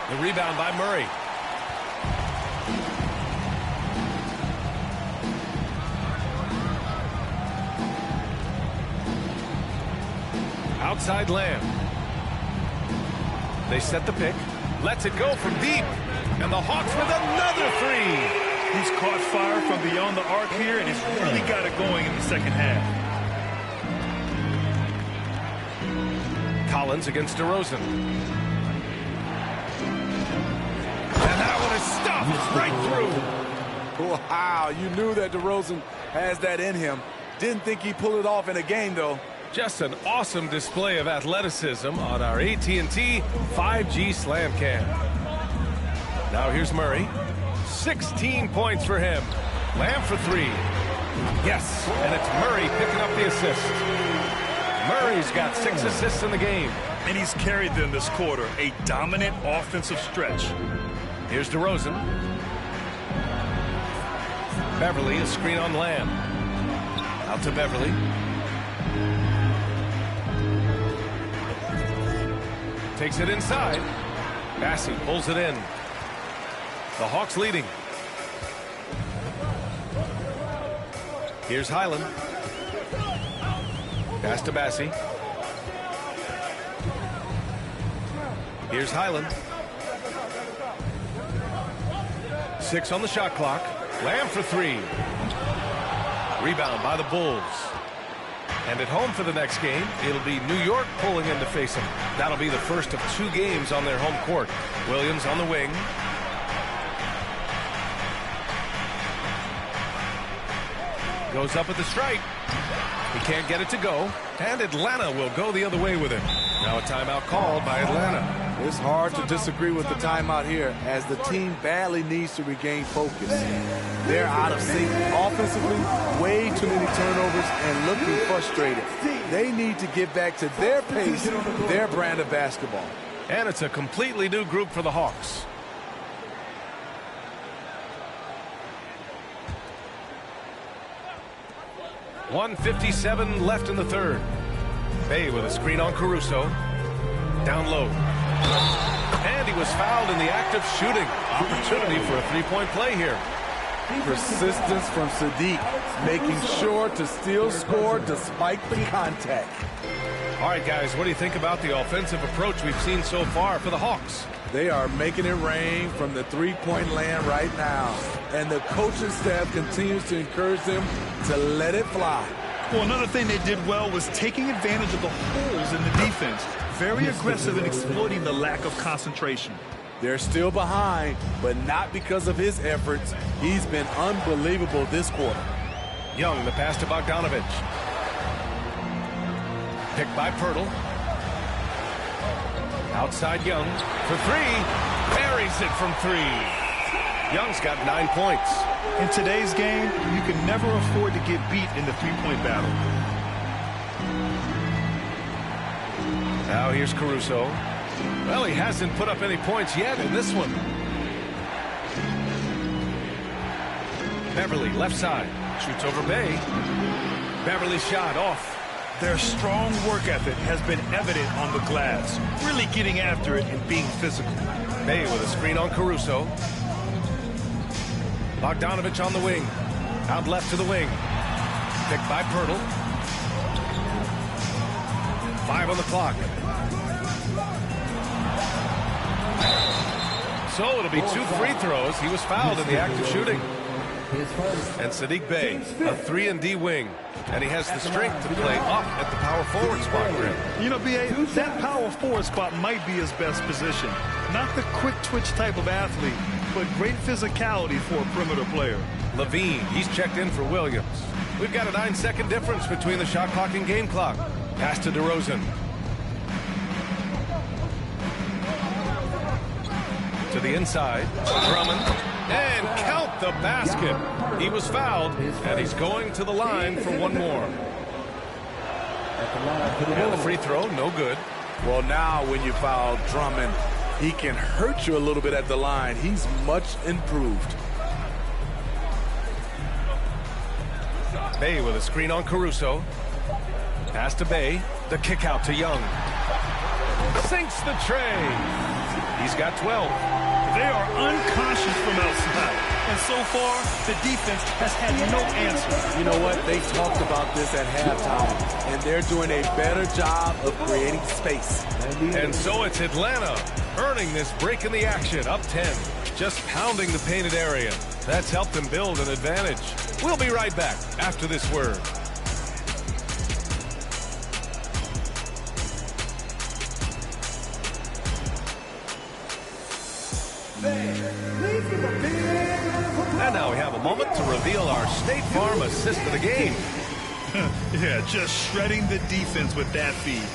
The rebound by Murray. Outside Lamb. They set the pick. Lets it go from deep. And the Hawks with another three. He's caught fire from beyond the arc here, and he's really got it going in the second half. Collins against DeRozan. And that one is stuffed right through. Wow, you knew that DeRozan has that in him. Didn't think he'd pull it off in a game, though. Just an awesome display of athleticism on our AT&T 5G Slam Cam. Now here's Murray. 16 points for him. Lamb for three. Yes, and it's Murray picking up the assist. Murray's got 6 assists in the game. And he's carried them this quarter. A dominant offensive stretch. Here's DeRozan. Beverly, a screen on Lamb. Out to Beverly. Takes it inside. Bassey pulls it in. The Hawks leading. Here's Highland. Pass to Bassey. Here's Highland. 6 on the shot clock. Lamb for three. Rebound by the Bulls. And at home for the next game, it'll be New York pulling in to face them. That'll be the first of 2 games on their home court. Williams on the wing. Goes up at the stripe. He can't get it to go. And Atlanta will go the other way with it. Now a timeout called by Atlanta. It's hard to disagree with the timeout here, as the team badly needs to regain focus. They're out of sync offensively, way too many turnovers, and looking frustrated. They need to get back to their pace, their brand of basketball. And it's a completely new group for the Hawks. .157 left in the third. Bay with a screen on Caruso. Down low. And he was fouled in the act of shooting. Opportunity for a three-point play here. Persistence from Sadiq, making sure to still score despite the contact. All right, guys, what do you think about the offensive approach we've seen so far for the Hawks? They are making it rain from the three-point land right now. And the coaching staff continues to encourage them to let it fly. Well, another thing they did well was taking advantage of the holes in the defense. Very aggressive in exploiting the lack of concentration. They're still behind, but not because of his efforts. He's been unbelievable this quarter. Young, the pass to Bogdanovich. Picked by Pirtle. Outside Young for three. Buries it from three. Young's got 9 points. In today's game, you can never afford to get beat in the three-point battle. Now here's Caruso. Well, he hasn't put up any points yet in this one. Beverly, left side. Shoots over Bay. Beverly's shot off. Their strong work ethic has been evident on the glass. Really getting after it and being physical. Bay with a screen on Caruso. Bogdanovich on the wing. Out left to the wing. Picked by Pirtle. 5 on the clock. So it'll be 2 free throws. He was fouled in the act of shooting. And Sadiq Bey, a 3-and-D wing. And he has the strength to play up at the power forward spot, Greg. You know, B.A., that power forward spot might be his best position. Not the quick twitch type of athlete, but great physicality for a perimeter player. Levine, he's checked in for Williams. We've got a 9-second difference between the shot clock and game clock. Pass to DeRozan. To the inside, Drummond, and count the basket. He was fouled, and he's going to the line for one more. And the free throw, no good. Well, now when you foul Drummond, he can hurt you a little bit at the line. He's much improved. Bey with a screen on Caruso. Pass to Bey. The kick out to Young. Sinks the tray. He's got 12. They are unconscious from outside. And so far, the defense has had no answer. You know what? They talked about this at halftime, and they're doing a better job of creating space. And so it's Atlanta earning this break in the action, up 10. Just pounding the painted area. That's helped them build an advantage. We'll be right back after this word. And now we have a moment to reveal our State Farm assist of the game. Yeah, just shredding the defense with that feed.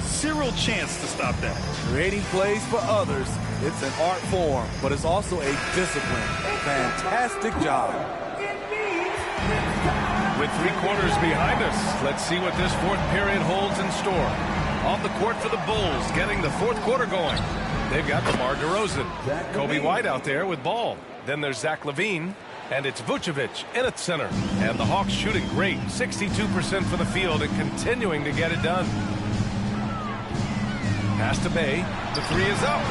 Zero chance to stop that. Creating plays for others, it's an art form, but it's also a discipline. Fantastic job. With 3 quarters behind us, let's see what this fourth period holds in store. Off the court for the Bulls, getting the fourth quarter going. They've got DeMar DeRozan. Kobe White out there with ball. Then there's Zach LaVine. And it's Vucevic in at center. And the Hawks shooting great. 62% for the field and continuing to get it done. Pass to Bey. The 3 is up.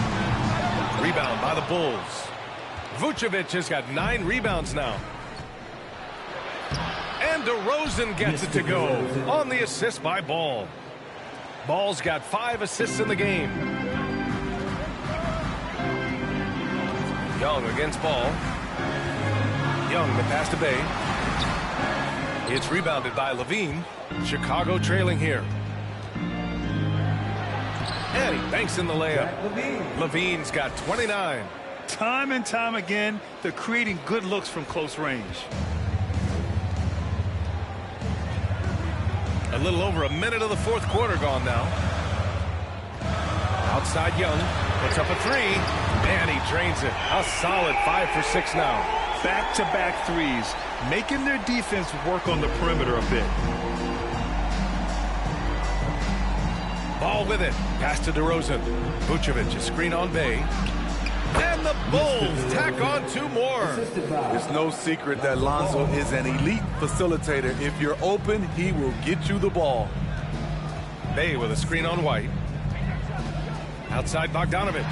Rebound by the Bulls. Vucevic has got 9 rebounds now. And DeRozan gets it to go on the assist by Ball. Ball's got 5 assists in the game. Young against Ball. Young, the pass to Bey. It's rebounded by Levine. Chicago trailing here. And he banks in the layup. Levine's got 29. Time and time again, they're creating good looks from close range. A little over a minute of the fourth quarter gone now. Outside Young. Puts up a 3. And he drains it. A solid 5 for 6 now. Back-to-back threes, making their defense work on the perimeter a bit. Ball with it. Pass to DeRozan. Vucevic, a screen on Bey. And the Bulls tack on 2 more. It's no secret that Lonzo is an elite facilitator. If you're open, he will get you the ball. Bey with a screen on White. Outside Bogdanovich.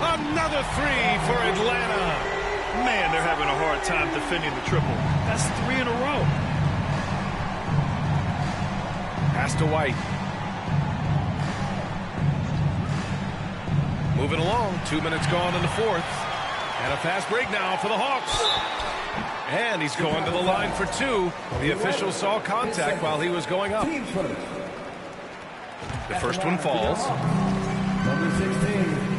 Another 3 for Atlanta. Man, they're having a hard time defending the triple. That's 3 in a row. Pass to White. Moving along. 2 minutes gone in the fourth. And a fast break now for the Hawks. And he's going to the line for 2. The official saw contact while he was going up. The first one falls. Number 16.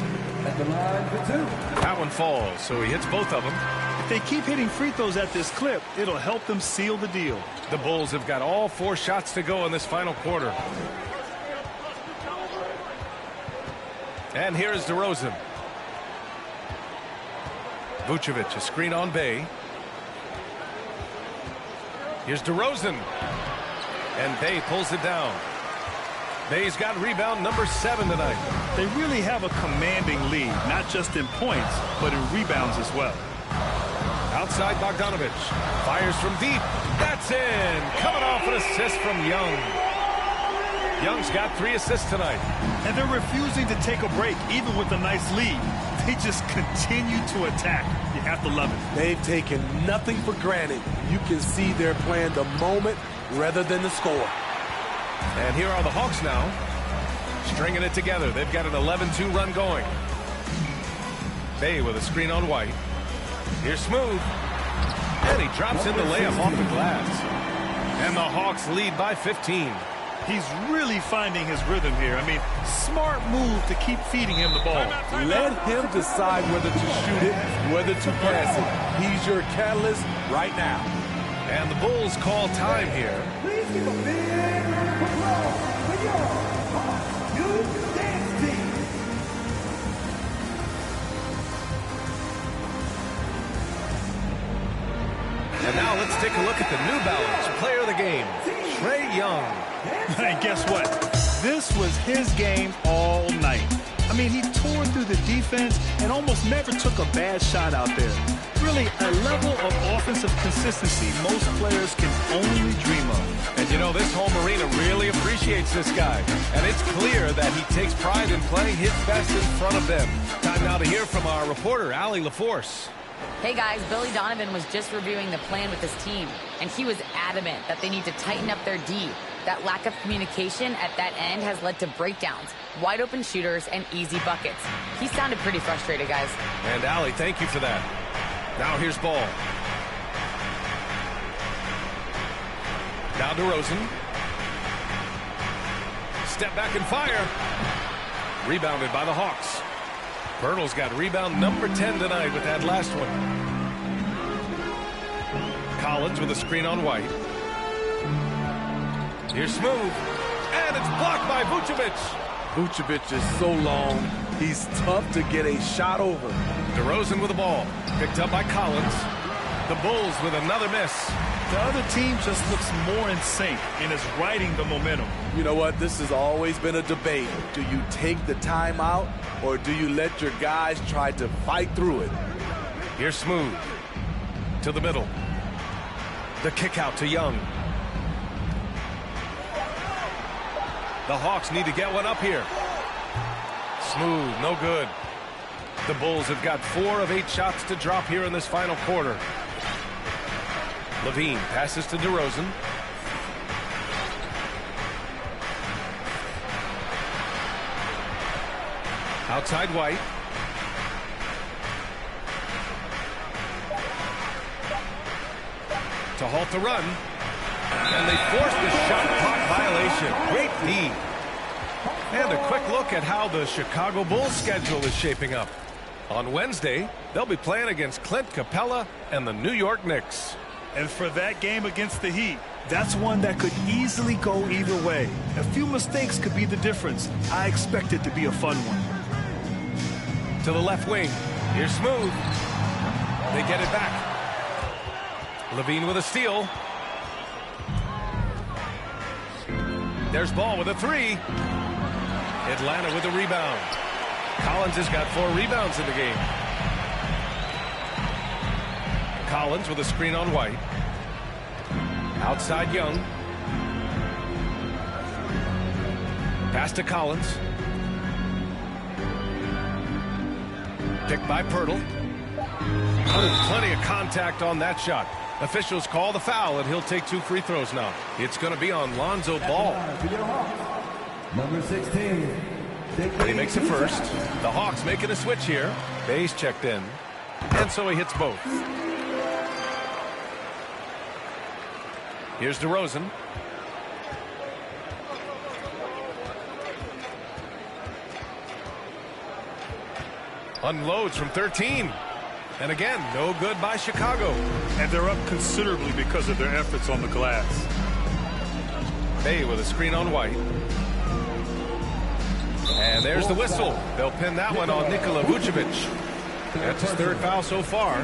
At the line for 2. That one falls, so he hits both of them. If they keep hitting free throws at this clip, it'll help them seal the deal. The Bulls have got all 4 shots to go in this final quarter. And here is DeRozan. Vucevic, a screen on Bey. Here's DeRozan. And Bey pulls it down. Bey's got rebound number 7 tonight. They really have a commanding lead, not just in points, but in rebounds as well. Outside Bogdanovich. Fires from deep. That's in. Coming off an assist from Young. Young's got 3 assists tonight. And they're refusing to take a break, even with a nice lead. They just continue to attack. You have to love it. They've taken nothing for granted. You can see they're playing the moment rather than the score. And here are the Hawks now, stringing it together. They've got an 11-2 run going. Bey with a screen on White. Here's Smooth. And he drops in the layup off the glass. And the Hawks lead by 15. He's really finding his rhythm here. I mean, smart move to keep feeding him the ball. Let him decide whether to shoot it, whether to pass it. He's your catalyst right now. And the Bulls call time here. Please give a big round of applause for your Hawks Youth Dance Team. And now let's take a look at the New Balance player of the game, Trae Young. And guess what? This was his game all night. I mean, he tore through the defense and almost never took a bad shot out there. Really, a level of offensive consistency most players can only dream of. And you know, this home arena really appreciates this guy. And it's clear that he takes pride in playing his best in front of them. Time now to hear from our reporter, Allie LaForce. Hey guys, Billy Donovan was just reviewing the plan with his team, and he was adamant that they need to tighten up their D. That lack of communication at that end has led to breakdowns, wide open shooters, and easy buckets. He sounded pretty frustrated, guys. And Allie, thank you for that. Now here's Ball. Now DeRozan. Step back and fire. Rebounded by the Hawks. Pirtle's got rebound number 10 tonight with that last one. Collins with a screen on White. Here's Smooth. And it's blocked by Vucevic. Vucevic is so long, he's tough to get a shot over. DeRozan with the ball. Picked up by Collins. The Bulls with another miss. The other team just looks more in sync and is riding the momentum. You know what? This has always been a debate. Do you take the timeout or do you let your guys try to fight through it? Here's Smooth. To the middle. The kick out to Young. The Hawks need to get one up here. Smooth, no good. The Bulls have got 4 of 8 shots to drop here in this final quarter. Levine passes to DeRozan. Outside White. To halt the run. And they forced the shot clock violation. Great D. And a quick look at how the Chicago Bulls schedule is shaping up. On Wednesday, they'll be playing against Clint Capella and the New York Knicks. And for that game against the Heat, that's one that could easily go either way. A few mistakes could be the difference. I expect it to be a fun one. To the left wing. Here's Smooth. They get it back. Levine with a steal. There's Ball with a 3. Atlanta with a rebound. Collins has got 4 rebounds in the game. Collins with a screen on White. Outside Young. Pass to Collins. Picked by Pirtle. Oh, plenty of contact on that shot. Officials call the foul, and he'll take 2 free throws now. It's going to be on Lonzo Ball. Number 16. He makes it first. The Hawks making a switch here. Bay's checked in. And so he hits both. Here's DeRozan. Unloads from 13. And again, no good by Chicago. And they're up considerably because of their efforts on the glass. Bay with a screen on White. And there's the whistle. They'll pin that one on Nikola Vucevic. That's his 3rd foul so far.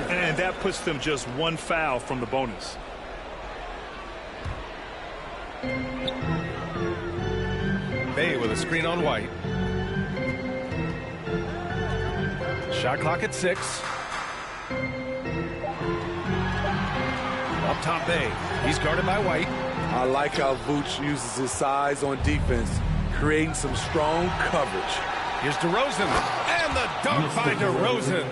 And that puts them just 1 foul from the bonus. Bay with a screen on White. Shot clock at 6. Up top Bay. He's guarded by White. I like how Vooch uses his size on defense, creating some strong coverage. Here's DeRozan. And the dunk by DeRozan.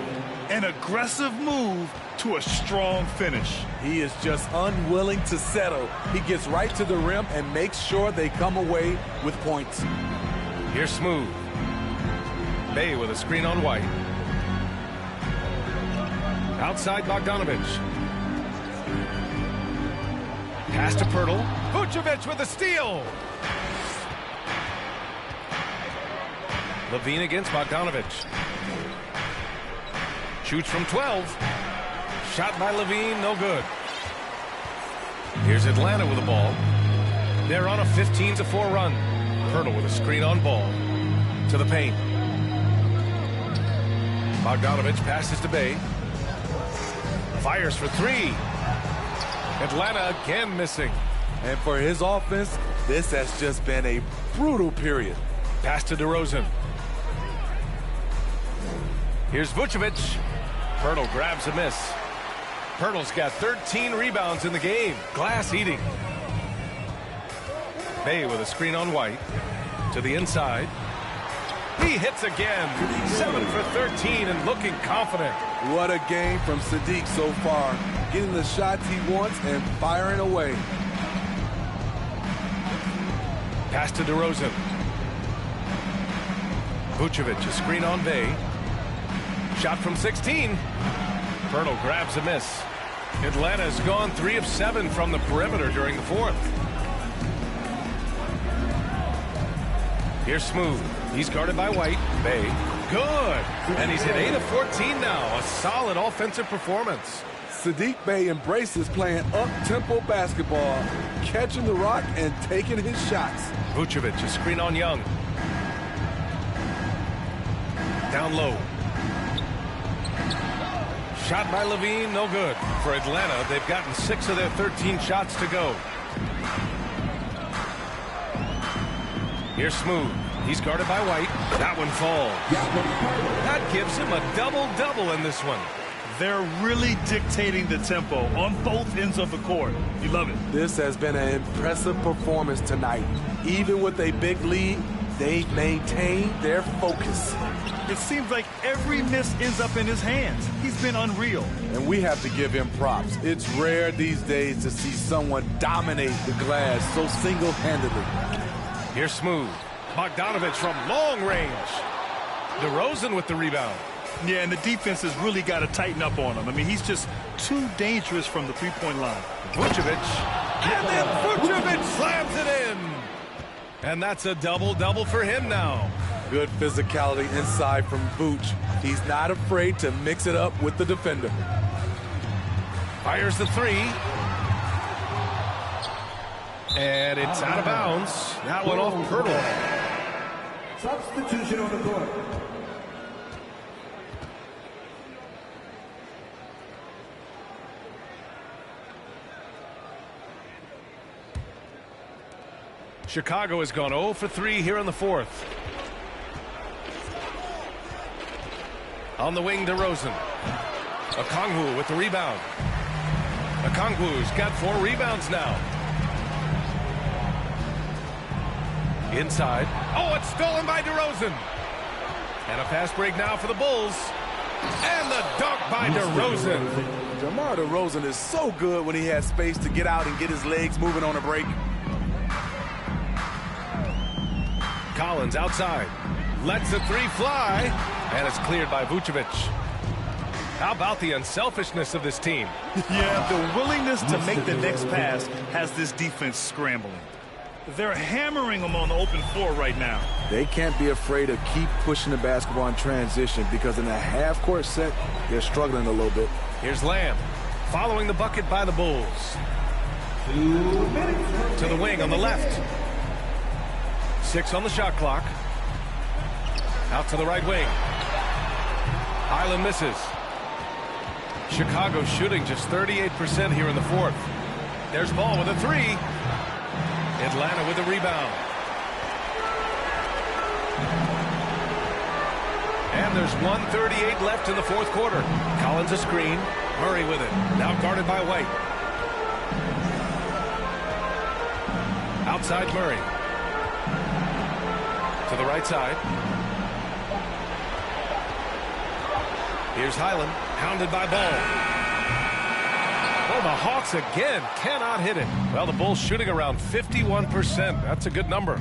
An aggressive move to a strong finish. He is just unwilling to settle. He gets right to the rim and makes sure they come away with points. Here's Smooth. Bay with a screen on White. Outside Bogdanovich. Pass to Pirtle. Vucevic with a steal. Levine against Bogdanovich. Shoots from 12. Shot by Levine, no good. Here's Atlanta with the ball. They're on a 15-4 run. Pirtle with a screen on ball. To the paint. Bogdanovich passes to Bay. Fires for three. Atlanta again missing. And for his offense, this has just been a brutal period. Pass to DeRozan. Here's Vucevic. Pirtle grabs a miss. Pirtle's got 13 rebounds in the game. Glass eating. Bay with a screen on White. To the inside. He hits again. 7 for 13 and looking confident. What a game from Sadiq so far. Getting the shots he wants and firing away. Pass to DeRozan. Vucevic, a screen on Bay. Shot from 16. Pirtle grabs a miss. Atlanta's gone 3 of 7 from the perimeter during the fourth. Here's Smooth. He's guarded by White. Bay. Good. And he's hit 8 of 14 now. A solid offensive performance. Sadiq Bey embraces playing up-tempo basketball, catching the rock and taking his shots. Vucevic, a screen on Young. Down low. Shot by Levine, no good. For Atlanta, they've gotten 6 of their 13 shots to go. Here's Smooth. He's guarded by White. That one falls. That gives him a double-double in this one. They're really dictating the tempo on both ends of the court. You love it. This has been an impressive performance tonight. Even with a big lead, they've maintained their focus. It seems like every miss ends up in his hands. He's been unreal. And we have to give him props. It's rare these days to see someone dominate the glass so single-handedly. Here's Smooth. Bogdanovich from long range. DeRozan with the rebound. Yeah, and the defense has really got to tighten up on him. I mean, he's just too dangerous from the three-point line. Vucevic. And then Vucevic slams it in. And that's a double-double for him now. Good physicality inside from Vooch. He's not afraid to mix it up with the defender. Fires the three. And it's out of bounds. That one off Pirtle. Substitution on the court. Chicago has gone 0 for 3 here in the fourth. On the wing, DeRozan. Okongwu with the rebound. Okongwu's got 4 rebounds now. Inside. Oh, it's stolen by DeRozan. And a fast break now for the Bulls. And the dunk by DeRozan. DeMar DeRozan is so good when he has space to get out and get his legs moving on a break. Collins outside. Lets the three fly. And it's cleared by Vucevic. How about the unselfishness of this team? Yeah, the willingness to make the next pass has this defense scrambling. They're hammering them on the open floor right now. They can't be afraid to keep pushing the basketball in transition because in a half-court set, they're struggling a little bit. Here's Lamb, following the bucket by the Bulls. To the wing on the left. 6 on the shot clock. Out to the right wing. Highland misses. Chicago shooting just 38% here in the fourth. There's Ball with a three. Atlanta with the rebound. And there's 1:38 left in the fourth quarter. Collins a screen. Murray with it. Now guarded by White. Outside Murray. To the right side. Here's Highland, hounded by Ball. Oh, the Hawks again cannot hit it. Well, the Bulls shooting around 51%. That's a good number.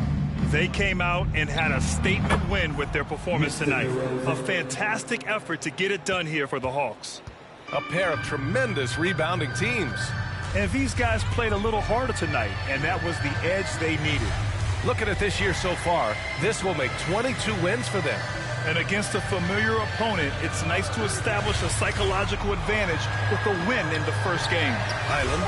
They came out and had a statement win with their performance tonight. A fantastic effort to get it done here for the Hawks. A pair of tremendous rebounding teams. And these guys played a little harder tonight, and that was the edge they needed. Looking at this year so far, this will make 22 wins for them. And against a familiar opponent, it's nice to establish a psychological advantage with a win in the first game. Highland.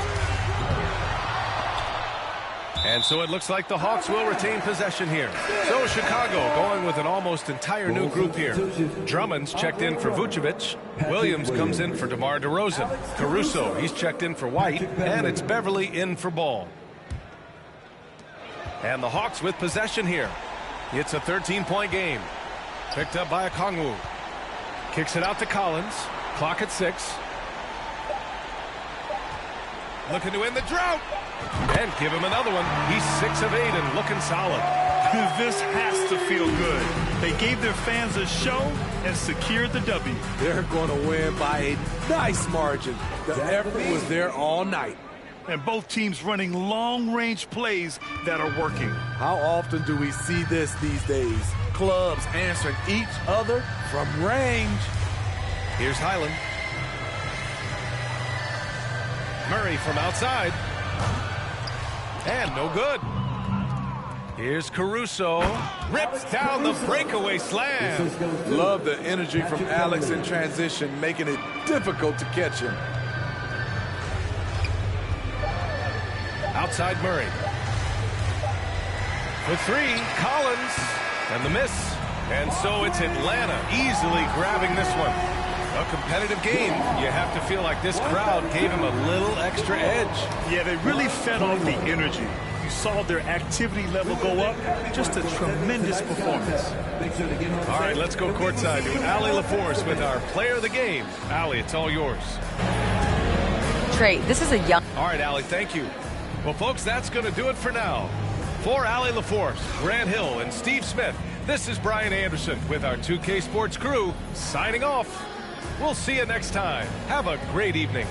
And so it looks like the Hawks will retain possession here. So Chicago going with an almost entire new group here. Drummond's checked in for Vucevic. Williams comes in for DeMar DeRozan. Caruso, he's checked in for White. And it's Beverly in for Ball. And the Hawks with possession here. It's a 13-point game. Picked up by Okongwu. Kicks it out to Collins. Clock at 6. Looking to end the drought. And give him another one. He's 6 of 8 and looking solid. This has to feel good. They gave their fans a show and secured the W. They're going to win by a nice margin. The effort was there all night. And both teams running long-range plays that are working. How often do we see this these days? Clubs answering each other from range. Here's Highland. Murray from outside. And no good. Here's Caruso. Rips down the breakaway slam. Love the energy from Alex in transition, making it difficult to catch him. Outside Murray. For 3, Collins. And the miss. And so it's Atlanta easily grabbing this one. A competitive game. You have to feel like this crowd gave him a little extra edge. Yeah, they really fed off the energy. You saw their activity level go up. Just a tremendous performance. All right, let's go courtside to Allie LaForce with our player of the game. Allie, it's all yours. Trey, this is a young... All right, Allie, thank you. Well, folks, that's going to do it for now. For Allie LaForce, Grant Hill, and Steve Smith, this is Brian Anderson with our 2K Sports crew signing off. We'll see you next time. Have a great evening.